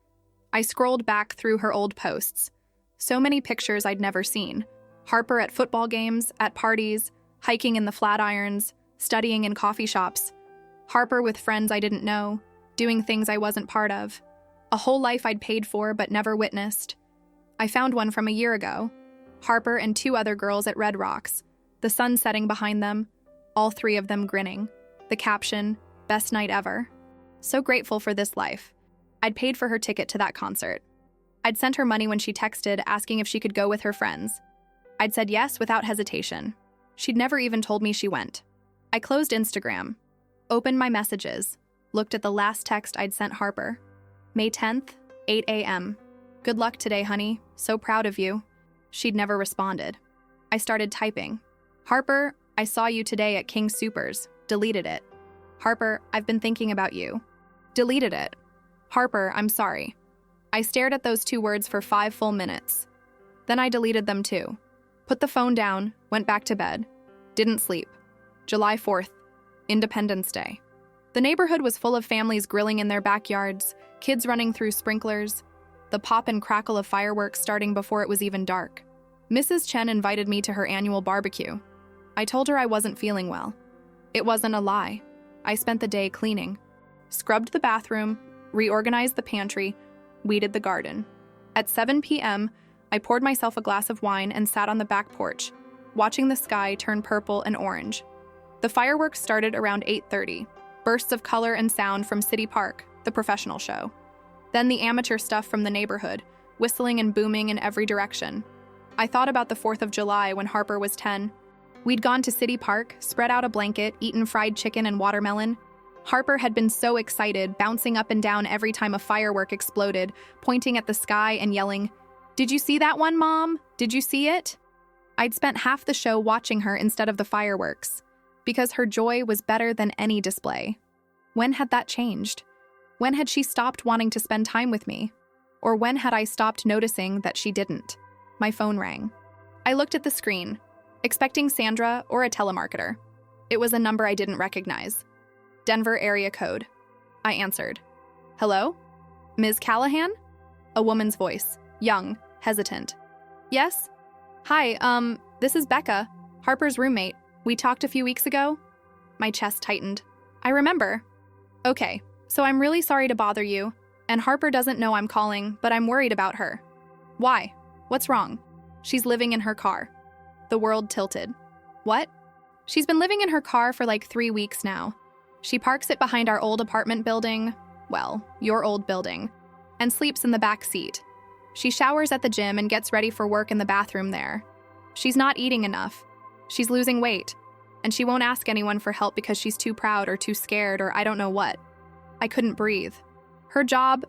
I scrolled back through her old posts. So many pictures I'd never seen. Harper at football games, at parties, hiking in the Flatirons, studying in coffee shops. Harper with friends I didn't know, doing things I wasn't part of. A whole life I'd paid for but never witnessed. I found one from a year ago. Harper and 2 other girls at Red Rocks, the sun setting behind them, all 3 of them grinning. The caption, "Best night ever." So grateful for this life. I'd paid for her ticket to that concert. I'd sent her money when she texted asking if she could go with her friends. I'd said yes without hesitation. She'd never even told me she went. I closed Instagram, opened my messages, looked at the last text I'd sent Harper. May 10th, 8 a.m. "Good luck today, honey. So proud of you." She'd never responded. I started typing. Harper, I saw you today at King Soopers. Deleted it. Harper, I've been thinking about you. Deleted it. Harper, I'm sorry. I stared at those 2 words for 5 full minutes. Then I deleted them too. Put the phone down, went back to bed. Didn't sleep. July 4th, Independence Day. The neighborhood was full of families grilling in their backyards, kids running through sprinklers, the pop and crackle of fireworks starting before it was even dark. Mrs. Chen invited me to her annual barbecue. I told her I wasn't feeling well. It wasn't a lie. I spent the day cleaning. Scrubbed the bathroom, reorganized the pantry, weeded the garden. At 7 p.m., I poured myself a glass of wine and sat on the back porch, watching the sky turn purple and orange. The fireworks started around 8:30, bursts of color and sound from City Park, the professional show. Then the amateur stuff from the neighborhood, whistling and booming in every direction. I thought about the 4th of July when Harper was 10. We'd gone to City Park, spread out a blanket, eaten fried chicken and watermelon. Harper had been so excited, bouncing up and down every time a firework exploded, pointing at the sky and yelling, "Did you see that one, Mom? Did you see it?" I'd spent half the show watching her instead of the fireworks, because her joy was better than any display. When had that changed? When had she stopped wanting to spend time with me? Or when had I stopped noticing that she didn't? My phone rang. I looked at the screen, expecting Sandra or a telemarketer. It was a number I didn't recognize. Denver area code. I answered. "Hello? Ms. Callahan?" A woman's voice, young, hesitant. "Yes? Hi, this is Becca, Harper's roommate. We talked a few weeks ago?" My chest tightened. "I remember." "Okay, so I'm really sorry to bother you, and Harper doesn't know I'm calling, but I'm worried about her." "Why? What's wrong?" "She's living in her car." The world tilted. "What?" "She's been living in her car for like 3 weeks now. She parks it behind our old apartment building, well, your old building, and sleeps in the back seat. She showers at the gym and gets ready for work in the bathroom there. She's not eating enough. She's losing weight, and she won't ask anyone for help because she's too proud or too scared or I don't know what." I couldn't breathe. "Her job,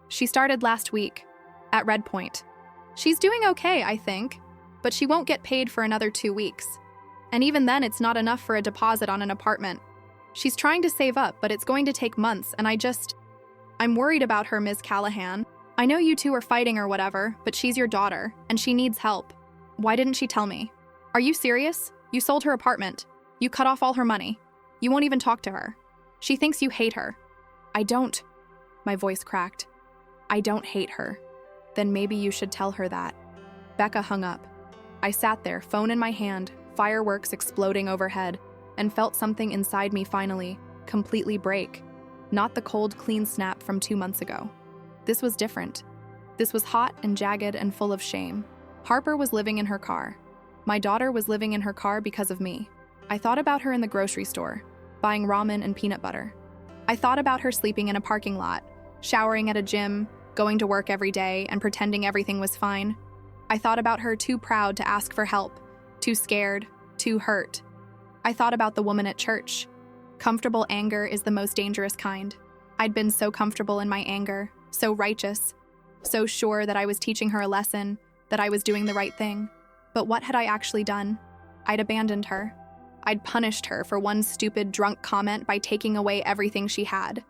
she started last week, at Red Point. She's doing okay, I think, but she won't get paid for another 2 weeks. And even then, it's not enough for a deposit on an apartment. She's trying to save up, but it's going to take months, and I'm worried about her, Ms. Callahan. I know you two are fighting or whatever, but she's your daughter, and she needs help. Why didn't she tell me? Are you serious? You sold her apartment. You cut off all her money. You won't even talk to her. She thinks you hate her." "I don't." My voice cracked. "I don't hate her." "Then maybe you should tell her that." Becca hung up. I sat there, phone in my hand, fireworks exploding overhead, and felt something inside me finally, completely break. Not the cold, clean snap from 2 months ago. This was different. This was hot and jagged and full of shame. Harper was living in her car. My daughter was living in her car because of me. I thought about her in the grocery store, buying ramen and peanut butter. I thought about her sleeping in a parking lot, showering at a gym, going to work every day, and pretending everything was fine. I thought about her too proud to ask for help, too scared, too hurt. I thought about the woman at church. Comfortable anger is the most dangerous kind. I'd been so comfortable in my anger, so righteous, so sure that I was teaching her a lesson, that I was doing the right thing. But what had I actually done? I'd abandoned her. I'd punished her for one stupid, drunk comment by taking away everything she had.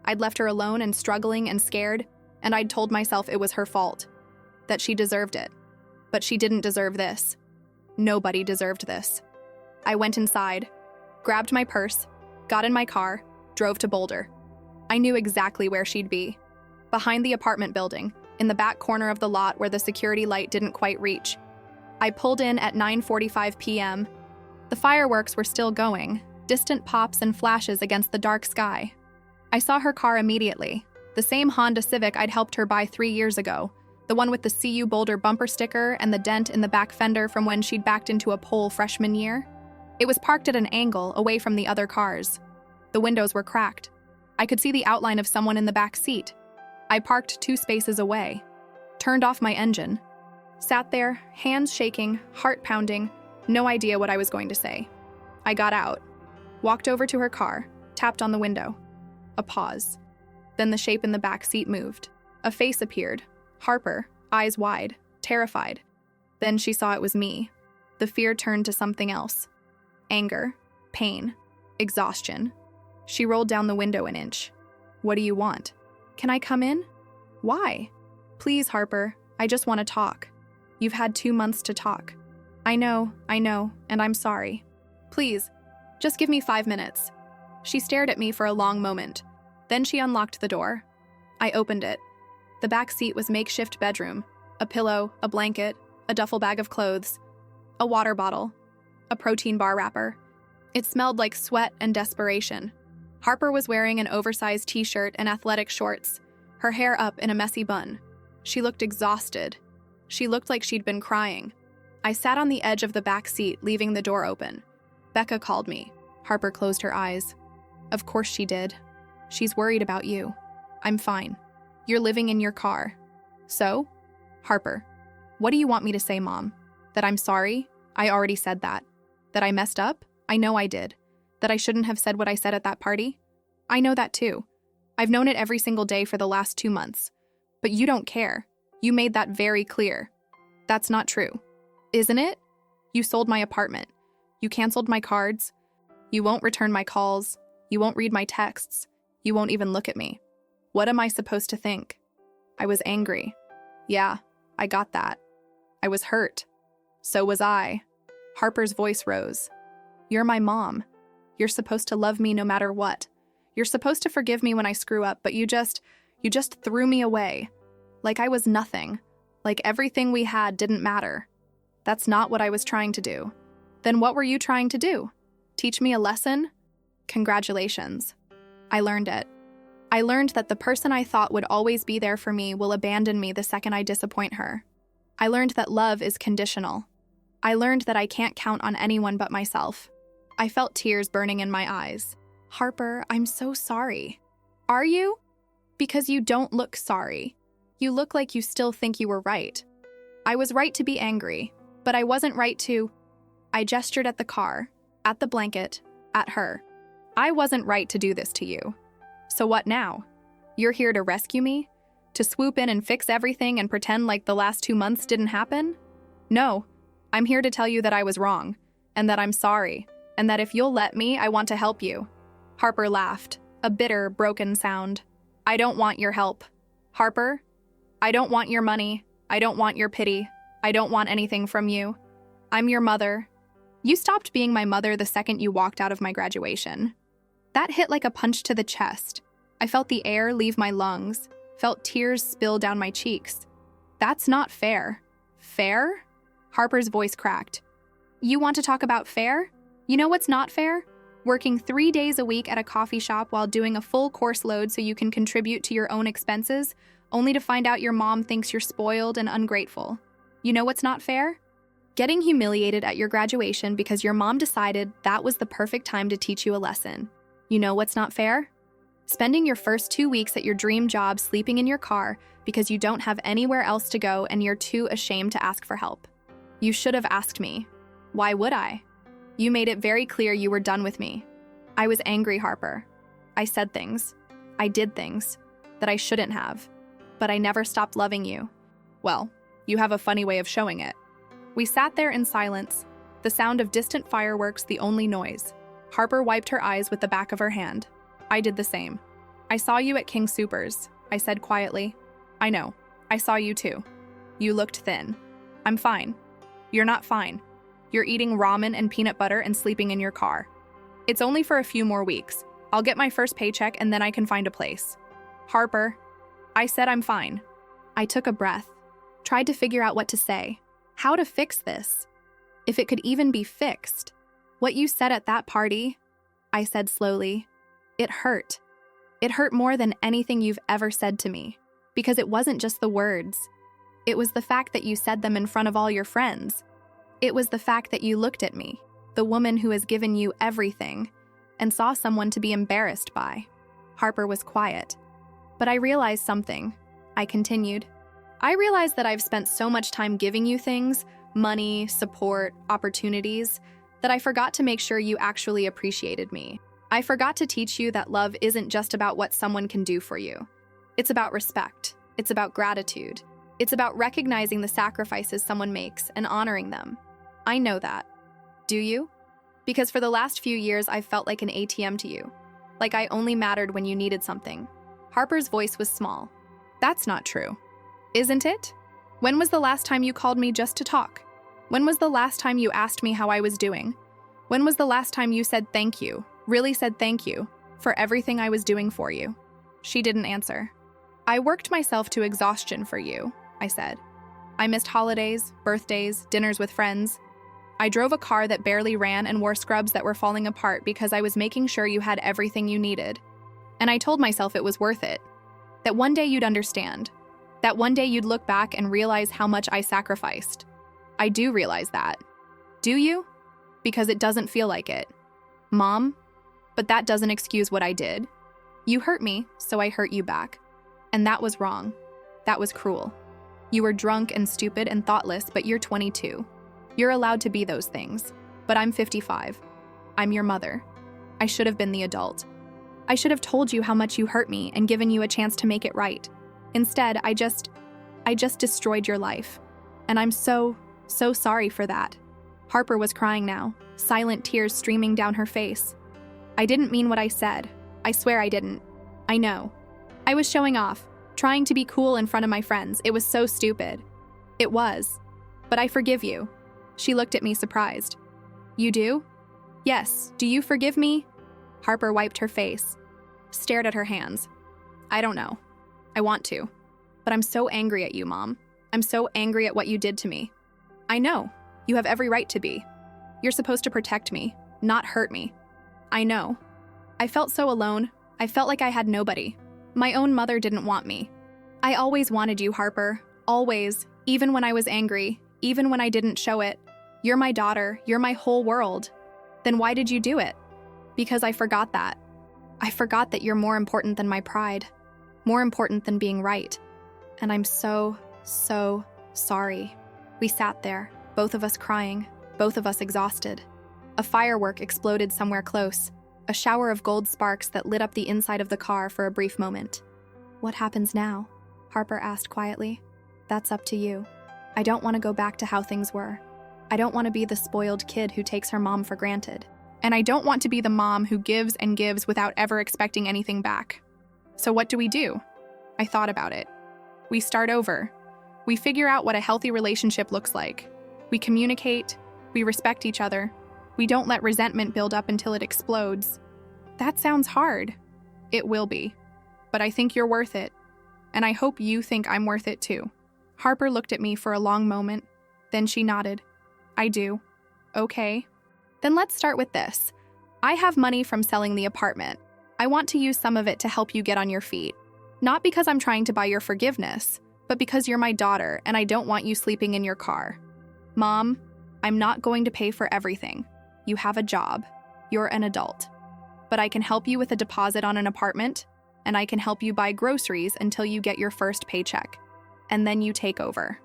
I'd left her alone and struggling and scared, and I'd told myself it was her fault, that she deserved it. But she didn't deserve this. Nobody deserved this. I went inside, grabbed my purse, got in my car, drove to Boulder. I knew exactly where she'd be. Behind the apartment building, in the back corner of the lot where the security light didn't quite reach. I pulled in at 9:45 p.m. The fireworks were still going, distant pops and flashes against the dark sky. I saw her car immediately, the same Honda Civic I'd helped her buy 3 years ago, the one with the CU Boulder bumper sticker and the dent in the back fender from when she'd backed into a pole freshman year. It was parked at an angle away from the other cars. The windows were cracked. I could see the outline of someone in the back seat. I parked 2 spaces away, turned off my engine, sat there, hands shaking, heart pounding, no idea what I was going to say. I got out, walked over to her car, tapped on the window. A pause. Then the shape in the back seat moved. A face appeared. Harper, eyes wide, terrified. Then she saw it was me. The fear turned to something else. Anger, pain, exhaustion. She rolled down the window an inch. What do you want? Can I come in? Why? Please, Harper, I just want to talk. You've had 2 months to talk. I know, and I'm sorry. Please, just give me 5 minutes. She stared at me for a long moment. Then she unlocked the door. I opened it. The back seat was makeshift bedroom, a pillow, a blanket, a duffel bag of clothes, a water bottle, a protein bar wrapper. It smelled like sweat and desperation. Harper was wearing an oversized t-shirt and athletic shorts, her hair up in a messy bun. She looked exhausted. She looked like she'd been crying. I sat on the edge of the back seat, leaving the door open. Becca called me. Harper closed her eyes. Of course she did. She's worried about you. I'm fine. You're living in your car. So? Harper, what do you want me to say, Mom? That I'm sorry? I already said that. That I messed up? I know I did. That I shouldn't have said what I said at that party? I know that too. I've known it every single day for the last 2 months. But you don't care. You made that very clear. That's not true. Isn't it? You sold my apartment. You canceled my cards. You won't return my calls. You won't read my texts. You won't even look at me. What am I supposed to think? I was angry. Yeah, I got that. I was hurt. So was I. Harper's voice rose. You're my mom. You're supposed to love me no matter what. You're supposed to forgive me when I screw up, but you just threw me away. Like I was nothing. Like everything we had didn't matter. That's not what I was trying to do. Then what were you trying to do? Teach me a lesson? Congratulations. I learned it. I learned that the person I thought would always be there for me will abandon me the second I disappoint her. I learned that love is conditional. I learned that I can't count on anyone but myself. I felt tears burning in my eyes. Harper, I'm so sorry. Are you? Because you don't look sorry. You look like you still think you were right. I was right to be angry, but I wasn't right to... I gestured at the car, at the blanket, at her. I wasn't right to do this to you. So what now? You're here to rescue me? To swoop in and fix everything and pretend like the last 2 months didn't happen? No, I'm here to tell you that I was wrong, and that I'm sorry, and that if you'll let me, I want to help you. Harper laughed, a bitter, broken sound. I don't want your help. Harper, I don't want your money. I don't want your pity. I don't want anything from you. I'm your mother. You stopped being my mother the second you walked out of my graduation. That hit like a punch to the chest. I felt the air leave my lungs, felt tears spill down my cheeks. That's not fair. Fair? Harper's voice cracked. You want to talk about fair? You know what's not fair? Working 3 days a week at a coffee shop while doing a full course load so you can contribute to your own expenses, only to find out your mom thinks you're spoiled and ungrateful. You know what's not fair? Getting humiliated at your graduation because your mom decided that was the perfect time to teach you a lesson. You know what's not fair? Spending your first 2 weeks at your dream job sleeping in your car because you don't have anywhere else to go and you're too ashamed to ask for help. You should have asked me. Why would I? You made it very clear you were done with me. I was angry, Harper. I said things. I did things that I shouldn't have. But I never stopped loving you. Well, you have a funny way of showing it. We sat there in silence, the sound of distant fireworks the only noise. Harper wiped her eyes with the back of her hand. I did the same. I saw you at King Soopers, I said quietly. I know. I saw you too. You looked thin. I'm fine. You're not fine. You're eating ramen and peanut butter and sleeping in your car. It's only for a few more weeks. I'll get my first paycheck and then I can find a place. Harper, I said I'm fine. I took a breath, tried to figure out what to say, how to fix this. If it could even be fixed. What you said at that party, I said slowly, it hurt. It hurt more than anything you've ever said to me, because it wasn't just the words. It was the fact that you said them in front of all your friends. It was the fact that you looked at me, the woman who has given you everything, and saw someone to be embarrassed by. Harper was quiet. But I realized something. I continued. I realized that I've spent so much time giving you things, money, support, opportunities, that I forgot to make sure you actually appreciated me. I forgot to teach you that love isn't just about what someone can do for you. It's about respect. It's about gratitude. It's about recognizing the sacrifices someone makes and honoring them. I know that. Do you? Because for the last few years, I've felt like an ATM to you. Like I only mattered when you needed something. Harper's voice was small. That's not true. Isn't it? When was the last time you called me just to talk? When was the last time you asked me how I was doing? When was the last time you said thank you, really said thank you, for everything I was doing for you? She didn't answer. I worked myself to exhaustion for you, I said. I missed holidays, birthdays, dinners with friends. I drove a car that barely ran and wore scrubs that were falling apart because I was making sure you had everything you needed. And I told myself it was worth it. That one day you'd understand. That one day you'd look back and realize how much I sacrificed. I do realize that. Do you? Because it doesn't feel like it. Mom? But that doesn't excuse what I did. You hurt me, so I hurt you back. And that was wrong. That was cruel. You were drunk and stupid and thoughtless, but you're 22. You're allowed to be those things. But I'm 55. I'm your mother. I should have been the adult. I should have told you how much you hurt me and given you a chance to make it right. Instead, I just destroyed your life. And I'm so sorry for that. Harper was crying now, silent tears streaming down her face. I didn't mean what I said. I swear I didn't. I know. I was showing off, trying to be cool in front of my friends. It was so stupid. It was. But I forgive you. She looked at me surprised. You do? Yes. Do you forgive me? Harper wiped her face, stared at her hands. I don't know. I want to. But I'm so angry at you, Mom. I'm so angry at what you did to me. I know. You have every right to be. You're supposed to protect me, not hurt me. I know. I felt so alone. I felt like I had nobody. My own mother didn't want me. I always wanted you, Harper. Always. Even when I was angry. Even when I didn't show it. You're my daughter. You're my whole world. Then why did you do it? Because I forgot that. I forgot that you're more important than my pride. More important than being right. And I'm so sorry. We sat there, both of us crying, both of us exhausted. A firework exploded somewhere close, a shower of gold sparks that lit up the inside of the car for a brief moment. What happens now? Harper asked quietly. That's up to you. I don't want to go back to how things were. I don't want to be the spoiled kid who takes her mom for granted. And I don't want to be the mom who gives and gives without ever expecting anything back. So what do? I thought about it. We start over. We figure out what a healthy relationship looks like. We communicate. We respect each other. We don't let resentment build up until it explodes. That sounds hard. It will be. But I think you're worth it. And I hope you think I'm worth it too. Harper looked at me for a long moment. Then she nodded. I do. Okay. Then let's start with this. I have money from selling the apartment. I want to use some of it to help you get on your feet. Not because I'm trying to buy your forgiveness, but because you're my daughter and I don't want you sleeping in your car. Mom, I'm not going to pay for everything. You have a job. You're an adult. But I can help you with a deposit on an apartment, and I can help you buy groceries until you get your first paycheck. And then you take over.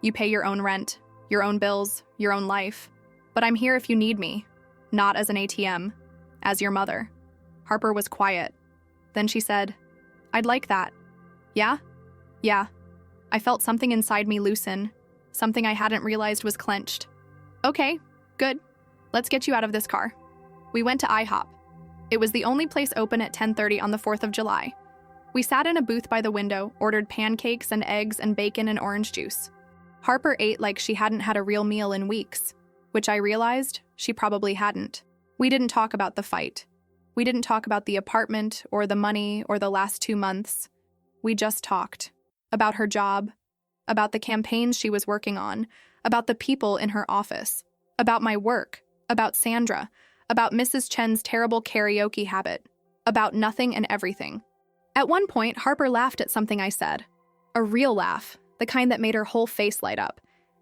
You pay your own rent, your own bills, your own life. But I'm here if you need me, not as an ATM, as your mother. Harper was quiet. Then she said, I'd like that. Yeah? Yeah. I felt something inside me loosen, something I hadn't realized was clenched. Okay, good. Let's get you out of this car. We went to IHOP. It was the only place open at 10:30 on the 4th of July. We sat in a booth by the window, ordered pancakes and eggs and bacon and orange juice. Harper ate like she hadn't had a real meal in weeks, which I realized she probably hadn't. We didn't talk about the fight. We didn't talk about the apartment or the money or the last 2 months. We just talked. About her job, about the campaigns she was working on, about the people in her office, about my work, about Sandra, about Mrs. Chen's terrible karaoke habit, about nothing and everything. At one point, Harper laughed at something I said. A real laugh, the kind that made her whole face light up.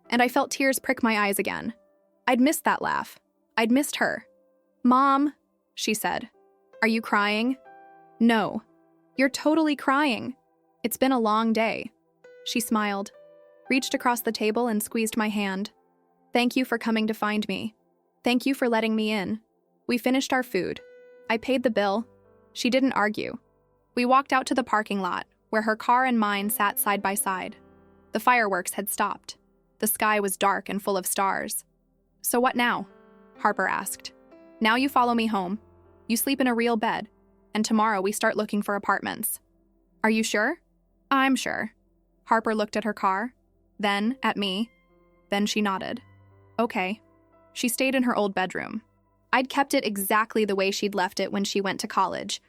And I felt tears prick my eyes again. I'd missed that laugh. I'd missed her. Mom, she said. Are you crying? No. You're totally crying. It's been a long day. She smiled, reached across the table and squeezed my hand. Thank you for coming to find me. Thank you for letting me in. We finished our food. I paid the bill. She didn't argue. We walked out to the parking lot, where her car and mine sat side by side. The fireworks had stopped. The sky was dark and full of stars. "So what now?" Harper asked. "Now you follow me home. You sleep in a real bed, and tomorrow we start looking for apartments." "Are you sure?" "I'm sure." Harper looked at her car, then at me, then she nodded. "Okay." She stayed in her old bedroom. I'd kept it exactly the way she'd left it when she went to college.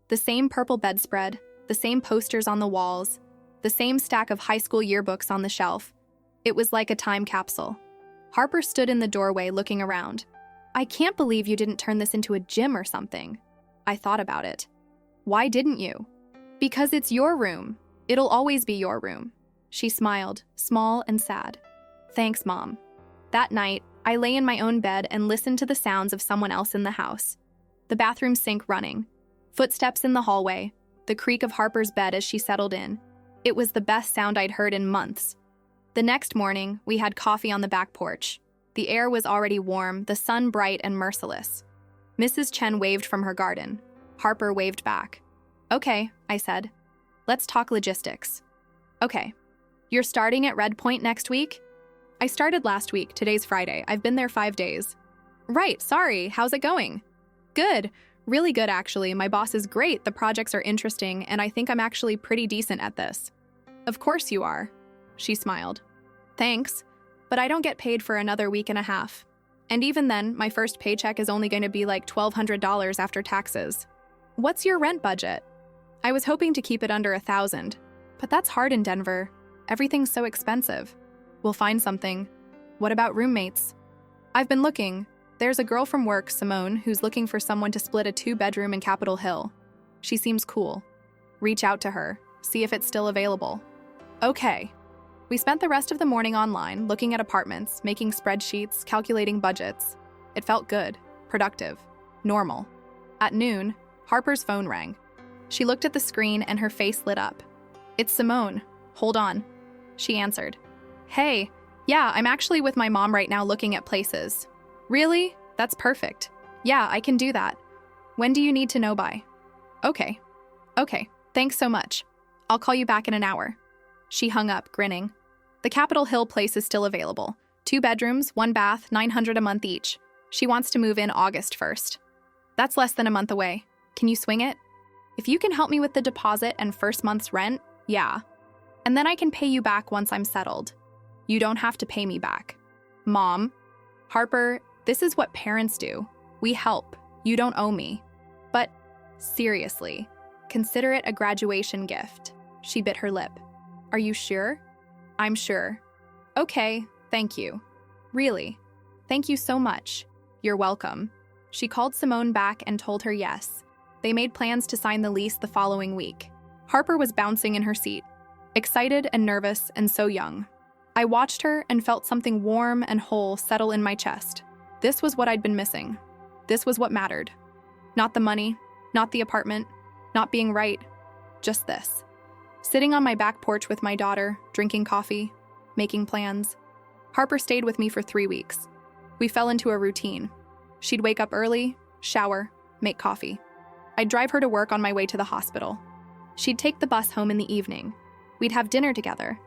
The same purple bedspread, the same posters on the walls, the same stack of high school yearbooks on the shelf. It was like a time capsule. Harper stood in the doorway looking around. "I can't believe you didn't turn this into a gym or something." I thought about it. "Why didn't you?" "Because it's your room. It'll always be your room." She smiled, small and sad. "Thanks, Mom." That night, I lay in my own bed and listened to the sounds of someone else in the house. The bathroom sink running, footsteps in the hallway, the creak of Harper's bed as she settled in. It was the best sound I'd heard in months. The next morning, we had coffee on the back porch. The air was already warm, the sun bright and merciless. Mrs. Chen waved from her garden. Harper waved back. "Okay," I said. "Let's talk logistics." "Okay. You're starting at Red Point next week?" "I started last week. Today's Friday. I've been there 5 days." "Right, sorry. How's it going?" "Good. Really good, actually. My boss is great, the projects are interesting, and I think I'm actually pretty decent at this." "Of course you are." She smiled. "Thanks, but I don't get paid for another week and a half. And even then, my first paycheck is only going to be like $1,200 after taxes." "What's your rent budget?" "I was hoping to keep it under $1,000, but that's hard in Denver. Everything's so expensive." "We'll find something." "What about roommates?" "I've been looking. There's a girl from work, Simone, who's looking for someone to split a 2-bedroom in Capitol Hill. She seems cool. Reach out to her, see if it's still available." "Okay." We spent the rest of the morning online, looking at apartments, making spreadsheets, calculating budgets. It felt good, productive, normal. At noon, Harper's phone rang. She looked at the screen and her face lit up. "It's Simone. Hold on." She answered. "Hey, yeah, I'm actually with my mom right now looking at places." "Really? That's perfect. Yeah, I can do that. When do you need to know by?" Okay, thanks so much. I'll call you back in an hour." She hung up, grinning. The Capitol Hill place is still available. 2 bedrooms, 1 bath, $900 a month each. She wants to move in August 1st. That's less than a month away. Can you swing it? If you can help me with the deposit and first month's rent, yeah. And then I can pay you back once I'm settled. You don't have to pay me back. Mom, Harper, this is what parents do. We help. You don't owe me. But seriously, consider it a graduation gift. She bit her lip. Are you sure? I'm sure. Okay, thank you. Really. Thank you so much. You're welcome. She called Simone back and told her yes. They made plans to sign the lease the following week. Harper was bouncing in her seat, excited and nervous and so young. I watched her and felt something warm and whole settle in my chest. This was what I'd been missing. This was what mattered. Not the money, not the apartment, not being right, just this. Sitting on my back porch with my daughter, drinking coffee, making plans. Harper stayed with me for 3 weeks. We fell into a routine. She'd wake up early, shower, make coffee. I'd drive her to work on my way to the hospital. She'd take the bus home in the evening. We'd have dinner together.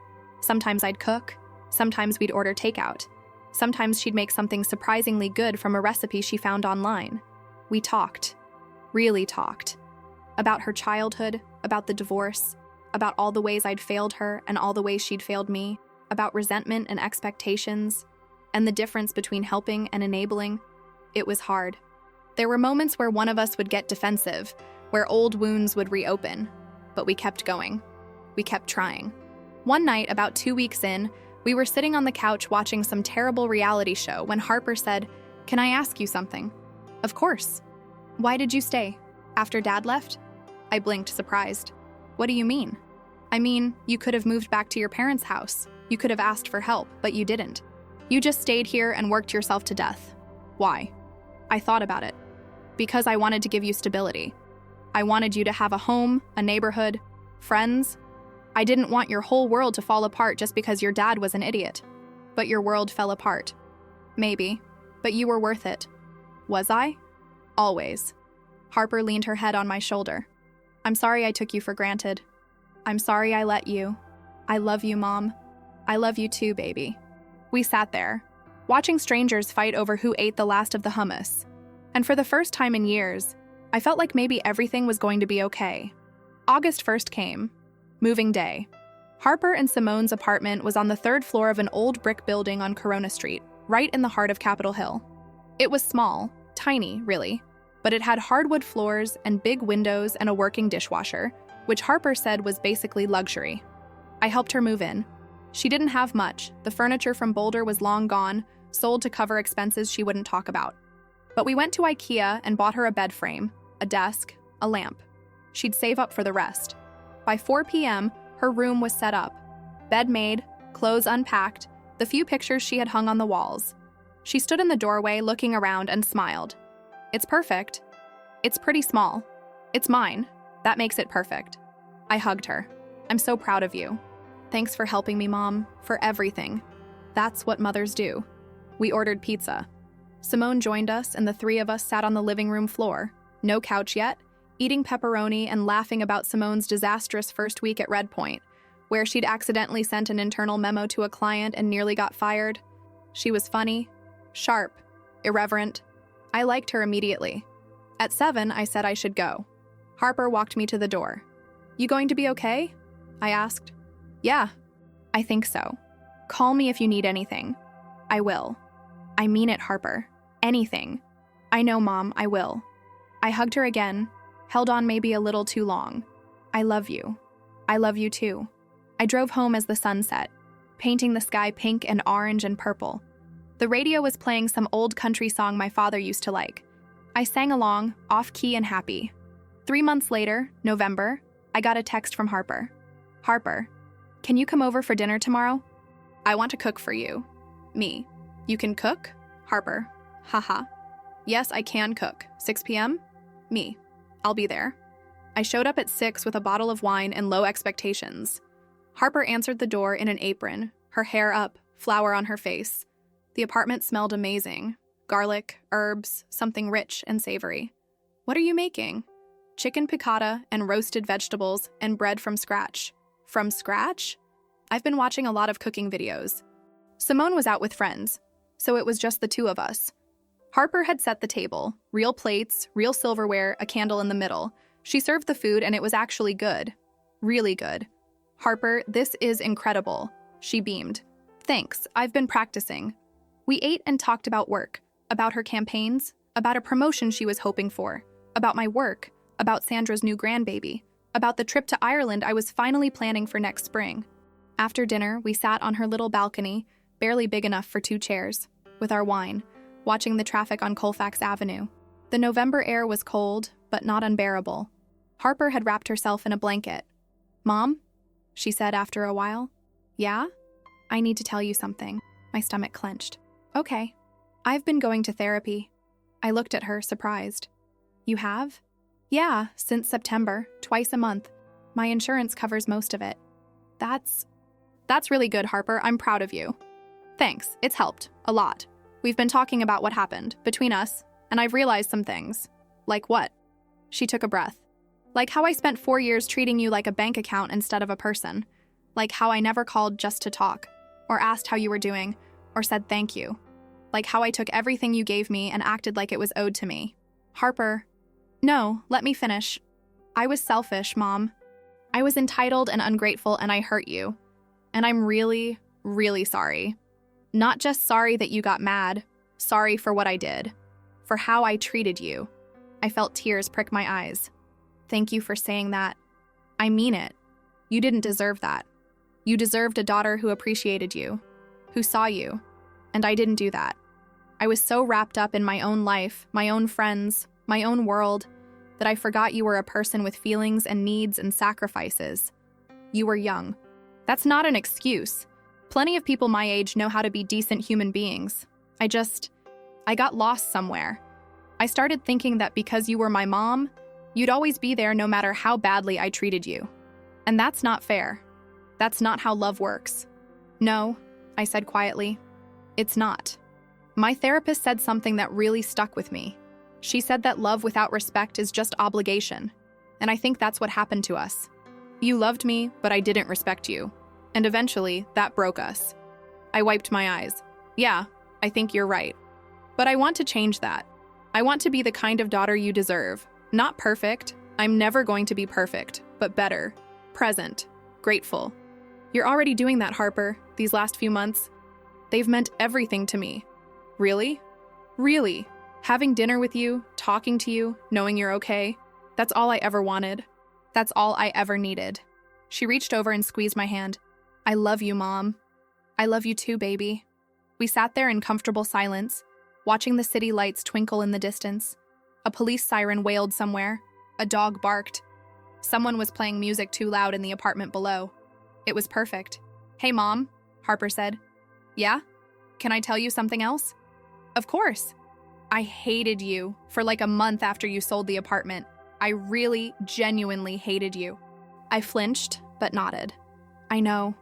Sometimes I'd cook. Sometimes we'd order takeout. Sometimes she'd make something surprisingly good from a recipe she found online. We talked. Really talked. About her childhood, about the divorce, about all the ways I'd failed her and all the ways she'd failed me, about resentment and expectations, and the difference between helping and enabling. It was hard. There were moments where one of us would get defensive, where old wounds would reopen, but we kept going. We kept trying. One night, about 2 weeks in, we were sitting on the couch watching some terrible reality show when Harper said, "Can I ask you something?" "Of course." "Why did you stay? After Dad left?" I blinked, surprised. "What do you mean?" "I mean, you could have moved back to your parents' house. You could have asked for help, but you didn't. You just stayed here and worked yourself to death. Why?" I thought about it. Because I wanted to give you stability. I wanted you to have a home, a neighborhood, friends. I didn't want your whole world to fall apart just because your dad was an idiot. But your world fell apart. Maybe, but you were worth it. Was I? Always. Harper leaned her head on my shoulder. "I'm sorry I took you for granted. I'm sorry I let you. I love you, Mom." I love you too, baby. We sat there, watching strangers fight over who ate the last of the hummus. And for the first time in years, I felt like maybe everything was going to be okay. August 1st came. Moving day. Harper and Simone's apartment was on the 3rd floor of an old brick building on Corona Street, right in the heart of Capitol Hill. It was small, tiny, really, but it had hardwood floors and big windows and a working dishwasher, which Harper said was basically luxury. I helped her move in. She didn't have much. The furniture from Boulder was long gone, sold to cover expenses she wouldn't talk about. But we went to IKEA and bought her a bed frame, a desk, a lamp. She'd save up for the rest. By 4 p.m., her room was set up. Bed made, clothes unpacked, the few pictures she had hung on the walls. She stood in the doorway looking around and smiled. It's perfect. It's pretty small. It's mine. That makes it perfect. I hugged her. I'm so proud of you. Thanks for helping me, Mom, for everything. That's what mothers do. We ordered pizza. Simone joined us, and the three of us sat on the living room floor, no couch yet, eating pepperoni and laughing about Simone's disastrous first week at Red Point, where she'd accidentally sent an internal memo to a client and nearly got fired. She was funny, sharp, irreverent. I liked her immediately. At 7, I said I should go. Harper walked me to the door. You going to be okay? I asked. Yeah, I think so. Call me if you need anything. I will. I mean it, Harper. Anything. I know, Mom, I will. I hugged her again, held on maybe a little too long. I love you. I love you too. I drove home as the sun set, painting the sky pink and orange and purple. The radio was playing some old country song my father used to like. I sang along, off-key and happy. 3 months later, November, I got a text from Harper. Harper, can you come over for dinner tomorrow? I want to cook for you. Me. You can cook? Harper. Haha. Yes, I can cook. 6 p.m.? Me. I'll be there. I showed up at 6 with a bottle of wine and low expectations. Harper answered the door in an apron, her hair up, flour on her face. The apartment smelled amazing. Garlic, herbs, something rich and savory. What are you making? Chicken piccata and roasted vegetables and bread from scratch. From scratch? I've been watching a lot of cooking videos. Simone was out with friends, so it was just the two of us. Harper had set the table, real plates, real silverware, a candle in the middle. She served the food and it was actually good. Really good. Harper, this is incredible. She beamed. Thanks, I've been practicing. We ate and talked about work, about her campaigns, about a promotion she was hoping for, about my work, about Sandra's new grandbaby, about the trip to Ireland I was finally planning for next spring. After dinner, we sat on her little balcony, barely big enough for 2 chairs, with our wine, watching the traffic on Colfax Avenue. The November air was cold, but not unbearable. Harper had wrapped herself in a blanket. Mom? She said after a while. Yeah? I need to tell you something. My stomach clenched. Okay. I've been going to therapy. I looked at her, surprised. You have? Yeah, since September, twice a month. My insurance covers most of it. That's really good, Harper. I'm proud of you. Thanks, it's helped. A lot. We've been talking about what happened between us, and I've realized some things. Like what? She took a breath. Like how I spent 4 years treating you like a bank account instead of a person. Like how I never called just to talk, or asked how you were doing, or said thank you. Like how I took everything you gave me and acted like it was owed to me. Harper. No, let me finish. I was selfish, Mom. I was entitled and ungrateful, and I hurt you. And I'm really, really sorry. Not just sorry that you got mad, sorry for what I did, for how I treated you. I felt tears prick my eyes. Thank you for saying that. I mean it. You didn't deserve that. You deserved a daughter who appreciated you, who saw you, and I didn't do that. I was so wrapped up in my own life, my own friends, my own world, that I forgot you were a person with feelings and needs and sacrifices. You were young. That's not an excuse. Plenty of people my age know how to be decent human beings. I got lost somewhere. I started thinking that because you were my mom, you'd always be there no matter how badly I treated you. And that's not fair. That's not how love works. No, I said quietly. It's not. My therapist said something that really stuck with me. She said that love without respect is just obligation. And I think that's what happened to us. You loved me, but I didn't respect you. And eventually, that broke us. I wiped my eyes. Yeah, I think you're right. But I want to change that. I want to be the kind of daughter you deserve. Not perfect. I'm never going to be perfect, but better. Present. Grateful. You're already doing that, Harper, these last few months. They've meant everything to me. Really? Really? Having dinner with you, talking to you, knowing you're okay, that's all I ever wanted. That's all I ever needed. She reached over and squeezed my hand. I love you, Mom. I love you too, baby. We sat there in comfortable silence, watching the city lights twinkle in the distance. A police siren wailed somewhere. A dog barked. Someone was playing music too loud in the apartment below. It was perfect. Hey, Mom, Harper said. Yeah? Can I tell you something else? Of course. I hated you for like a month after you sold the apartment. I really, genuinely hated you. I flinched, but nodded. I know.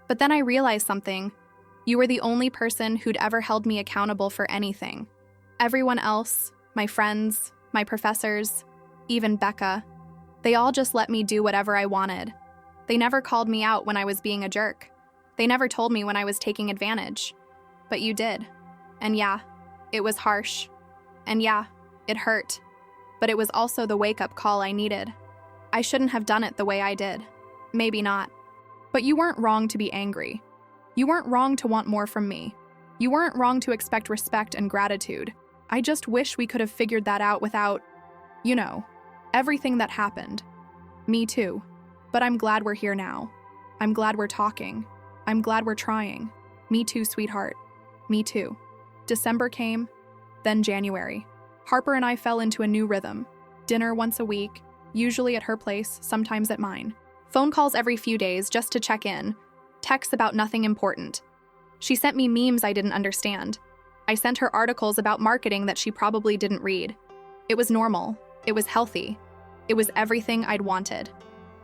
But then I realized something. You were the only person who'd ever held me accountable for anything. Everyone else, my friends, my professors, even Becca, they all just let me do whatever I wanted. They never called me out when I was being a jerk. They never told me when I was taking advantage. But you did. And yeah, it was harsh. And yeah, it hurt. But it was also the wake-up call I needed. I shouldn't have done it the way I did. Maybe not. But you weren't wrong to be angry. You weren't wrong to want more from me. You weren't wrong to expect respect and gratitude. I just wish we could have figured that out without, everything that happened. Me too. But I'm glad we're here now. I'm glad we're talking. I'm glad we're trying. Me too, sweetheart. Me too. December came, then January. Harper and I fell into a new rhythm. Dinner once a week, usually at her place, sometimes at mine. Phone calls every few days just to check in. Texts about nothing important. She sent me memes I didn't understand. I sent her articles about marketing that she probably didn't read. It was normal. It was healthy. It was everything I'd wanted.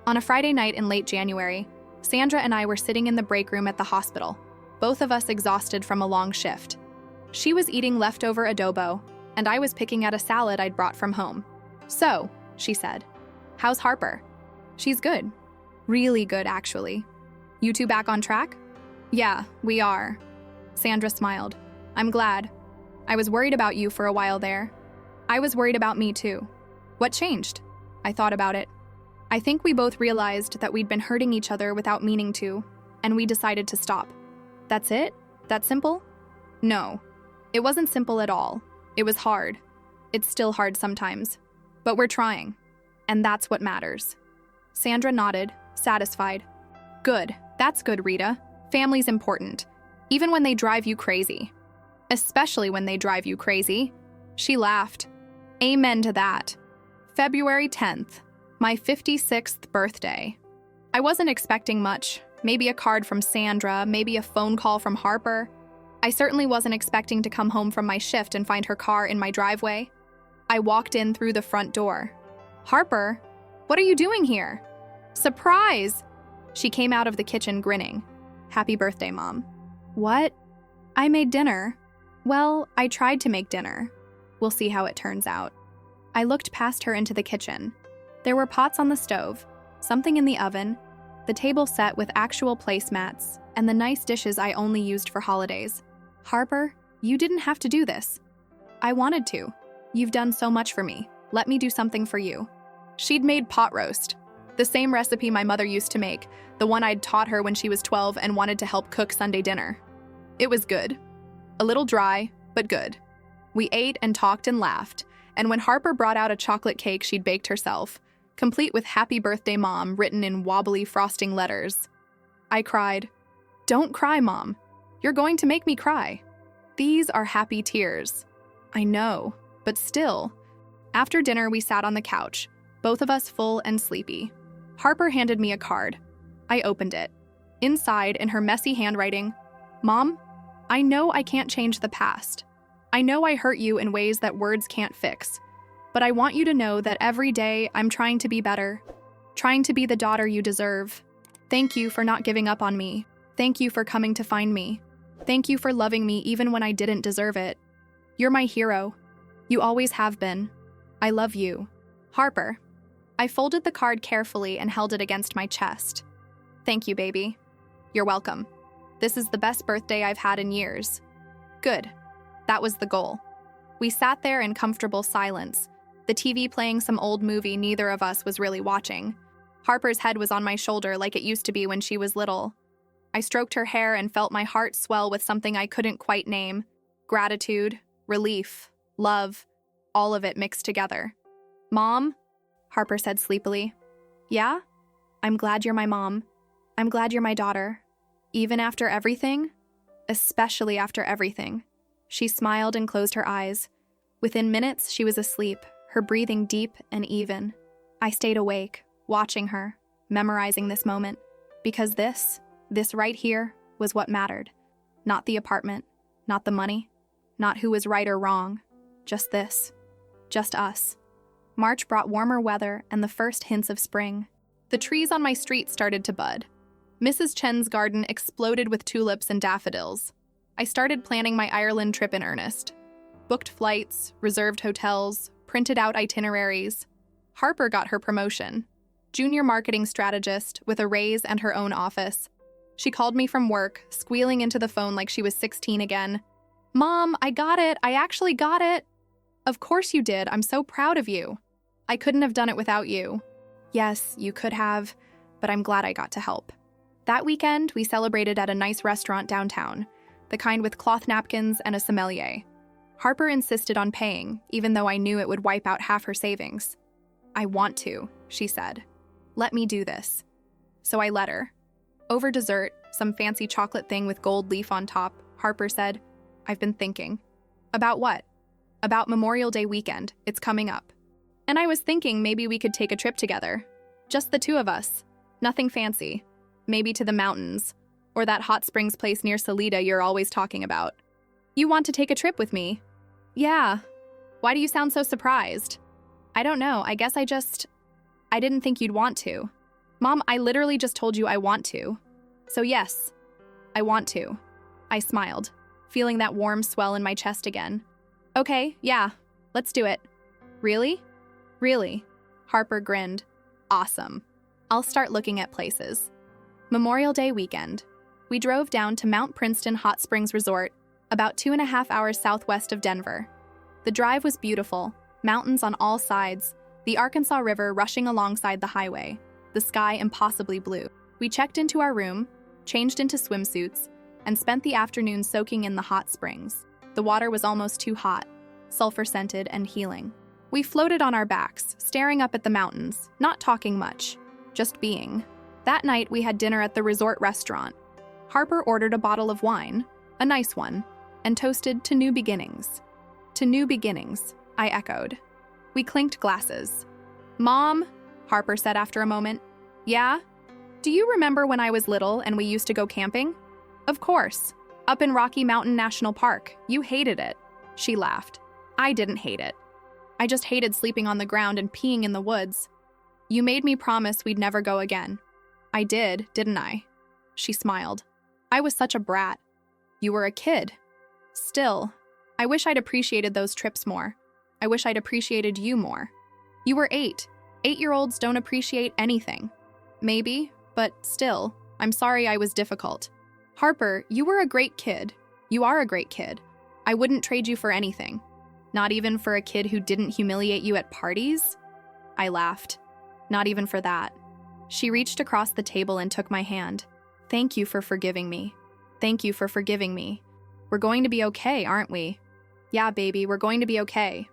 On a Friday night in late January, Sandra and I were sitting in the break room at the hospital, both of us exhausted from a long shift. She was eating leftover adobo, and I was picking at a salad I'd brought from home. So, she said, how's Harper? She's good. Really good, actually. You two back on track? Yeah, we are. Sandra smiled. I'm glad. I was worried about you for a while there. I was worried about me too. What changed? I thought about it. I think we both realized that we'd been hurting each other without meaning to, and we decided to stop. That's it? That simple? No. It wasn't simple at all. It was hard. It's still hard sometimes. But we're trying. And that's what matters. Sandra nodded, satisfied. Good. That's good, Rita. Family's important. Even when they drive you crazy. Especially when they drive you crazy. She laughed. Amen to that. February 10th. My 56th birthday. I wasn't expecting much. Maybe a card from Sandra, maybe a phone call from Harper. I certainly wasn't expecting to come home from my shift and find her car in my driveway. I walked in through the front door. Harper, what are you doing here? Surprise! She came out of the kitchen grinning. Happy birthday, Mom. What? I made dinner. Well, I tried to make dinner. We'll see how it turns out. I looked past her into the kitchen. There were pots on the stove, something in the oven, the table set with actual placemats, and the nice dishes I only used for holidays. Harper, you didn't have to do this. I wanted to. You've done so much for me. Let me do something for you. She'd made pot roast, the same recipe my mother used to make, the one I'd taught her when she was 12 and wanted to help cook Sunday dinner. It was good. A little dry, but good. We ate and talked and laughed, and when Harper brought out a chocolate cake she'd baked herself, complete with Happy Birthday, Mom written in wobbly frosting letters, I cried. Don't cry, Mom. You're going to make me cry. These are happy tears. I know, but still. After dinner, we sat on the couch, both of us full and sleepy. Harper handed me a card. I opened it. Inside, in her messy handwriting, Mom, I know I can't change the past. I know I hurt you in ways that words can't fix. But I want you to know that every day I'm trying to be better, trying to be the daughter you deserve. Thank you for not giving up on me. Thank you for coming to find me. Thank you for loving me even when I didn't deserve it. You're my hero. You always have been. I love you. Harper. I folded the card carefully and held it against my chest. Thank you, baby. You're welcome. This is the best birthday I've had in years. Good. That was the goal. We sat there in comfortable silence, the TV playing some old movie neither of us was really watching. Harper's head was on my shoulder like it used to be when she was little. I stroked her hair and felt my heart swell with something I couldn't quite name. Gratitude, relief, love, all of it mixed together. Mom? Harper said sleepily. Yeah? I'm glad you're my mom. I'm glad you're my daughter. Even after everything? Especially after everything. She smiled and closed her eyes. Within minutes, she was asleep, her breathing deep and even. I stayed awake, watching her, memorizing this moment, because this right here, was what mattered. Not the apartment, not the money, not who was right or wrong. Just this. Just us. March brought warmer weather and the first hints of spring. The trees on my street started to bud. Mrs. Chen's garden exploded with tulips and daffodils. I started planning my Ireland trip in earnest. Booked flights, reserved hotels, printed out itineraries. Harper got her promotion. Junior marketing strategist with a raise and her own office. She called me from work, squealing into the phone like she was 16 again. Mom, I got it. I actually got it. Of course you did. I'm so proud of you. I couldn't have done it without you. Yes, you could have, but I'm glad I got to help. That weekend, we celebrated at a nice restaurant downtown, the kind with cloth napkins and a sommelier. Harper insisted on paying, even though I knew it would wipe out half her savings. I want to, she said. Let me do this. So I let her. Over dessert, some fancy chocolate thing with gold leaf on top, Harper said, I've been thinking. About what? About Memorial Day weekend. It's coming up. And I was thinking maybe we could take a trip together. Just the two of us. Nothing fancy. Maybe to the mountains. Or that hot springs place near Salida you're always talking about. You want to take a trip with me? Yeah. Why do you sound so surprised? I don't know. I guess I didn't think you'd want to. Mom, I literally just told you I want to. So yes, I want to. I smiled, feeling that warm swell in my chest again. Okay, yeah, let's do it. Really? Really? Harper grinned. Awesome. I'll start looking at places. Memorial Day weekend. We drove down to Mount Princeton Hot Springs Resort, about 2.5 hours southwest of Denver. The drive was beautiful, mountains on all sides, the Arkansas River rushing alongside the highway, the sky impossibly blue. We checked into our room, changed into swimsuits, and spent the afternoon soaking in the hot springs. The water was almost too hot, sulfur-scented and healing. We floated on our backs, staring up at the mountains, not talking much, just being. That night, we had dinner at the resort restaurant. Harper ordered a bottle of wine, a nice one, and toasted to new beginnings. To new beginnings, I echoed. We clinked glasses. Mom, Harper said after a moment. Yeah? Do you remember when I was little and we used to go camping? Of course. Up in Rocky Mountain National Park. You hated it. She laughed. I didn't hate it. I just hated sleeping on the ground and peeing in the woods. You made me promise we'd never go again. I did, didn't I? She smiled. I was such a brat. You were a kid. Still, I wish I'd appreciated those trips more. I wish I'd appreciated you more. You were 8. 8-year-olds don't appreciate anything. Maybe, but still, I'm sorry I was difficult. Harper, you were a great kid. You are a great kid. I wouldn't trade you for anything. Not even for a kid who didn't humiliate you at parties? I laughed. Not even for that. She reached across the table and took my hand. Thank you for forgiving me. Thank you for forgiving me. We're going to be okay, aren't we? Yeah, baby, we're going to be okay.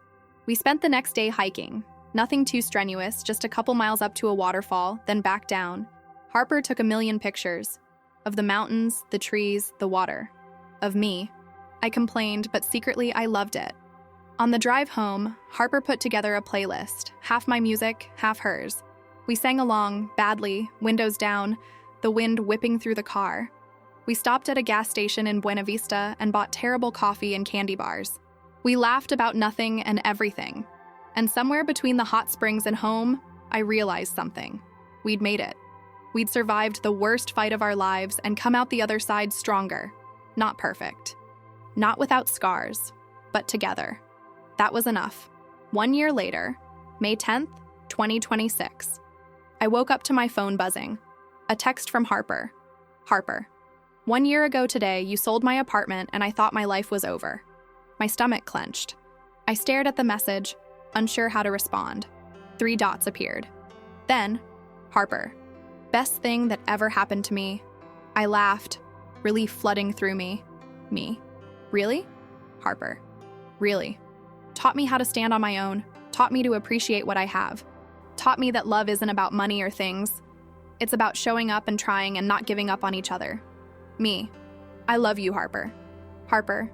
We spent the next day hiking. Nothing too strenuous, just a couple miles up to a waterfall, then back down. Harper took a million pictures. Of the mountains, the trees, the water. Of me. I complained, but secretly I loved it. On the drive home, Harper put together a playlist, half my music, half hers. We sang along, badly, windows down, the wind whipping through the car. We stopped at a gas station in Buena Vista and bought terrible coffee and candy bars. We laughed about nothing and everything. And somewhere between the hot springs and home, I realized something. We'd made it. We'd survived the worst fight of our lives and come out the other side stronger. Not perfect. Not without scars, but together. That was enough. 1 year later, May 10th, 2026. I woke up to my phone buzzing. A text from Harper. Harper. 1 year ago today, you sold my apartment and I thought my life was over. My stomach clenched. I stared at the message, unsure how to respond. 3 dots appeared. Then, Harper. Best thing that ever happened to me. I laughed, relief flooding through me. Me. Really? Harper. Really. Taught me how to stand on my own, taught me to appreciate what I have. Taught me that love isn't about money or things. It's about showing up and trying and not giving up on each other. Me. I love you, Harper. Harper.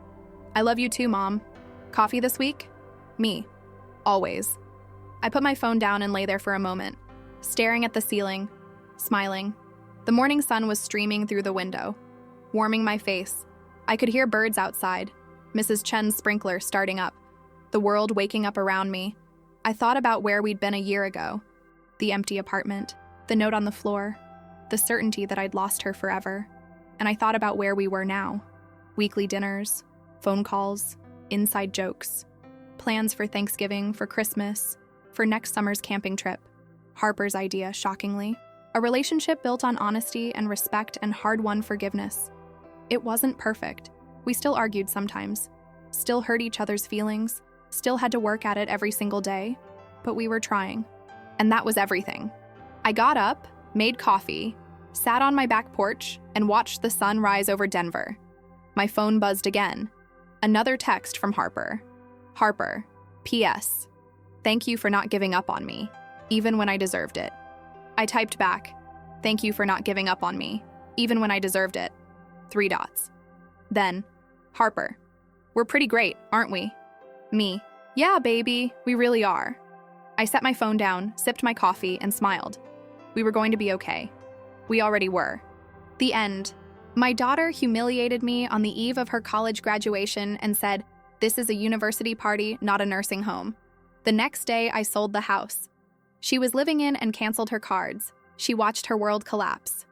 I love you too, Mom. Coffee this week? Me. Always. I put my phone down and lay there for a moment, staring at the ceiling, smiling. The morning sun was streaming through the window, warming my face. I could hear birds outside, Mrs. Chen's sprinkler starting up, the world waking up around me. I thought about where we'd been a year ago, the empty apartment, the note on the floor, the certainty that I'd lost her forever. And I thought about where we were now. Weekly dinners, phone calls, inside jokes, plans for Thanksgiving, for Christmas, for next summer's camping trip. Harper's idea, shockingly. A relationship built on honesty and respect and hard-won forgiveness. It wasn't perfect. We still argued sometimes, still hurt each other's feelings, still had to work at it every single day, but we were trying. And that was everything. I got up, made coffee, sat on my back porch, and watched the sun rise over Denver. My phone buzzed again. Another text from Harper. Harper, P.S. Thank you for not giving up on me, even when I deserved it. I typed back, thank you for not giving up on me, even when I deserved it. 3 dots. Then, Harper, we're pretty great, aren't we? Me, yeah, baby, we really are. I set my phone down, sipped my coffee, and smiled. We were going to be okay. We already were. The end. My daughter humiliated me on the eve of her college graduation and said, "This is a university party, not a nursing home." The next day, I sold the house. She was living in and canceled her cards. She watched her world collapse.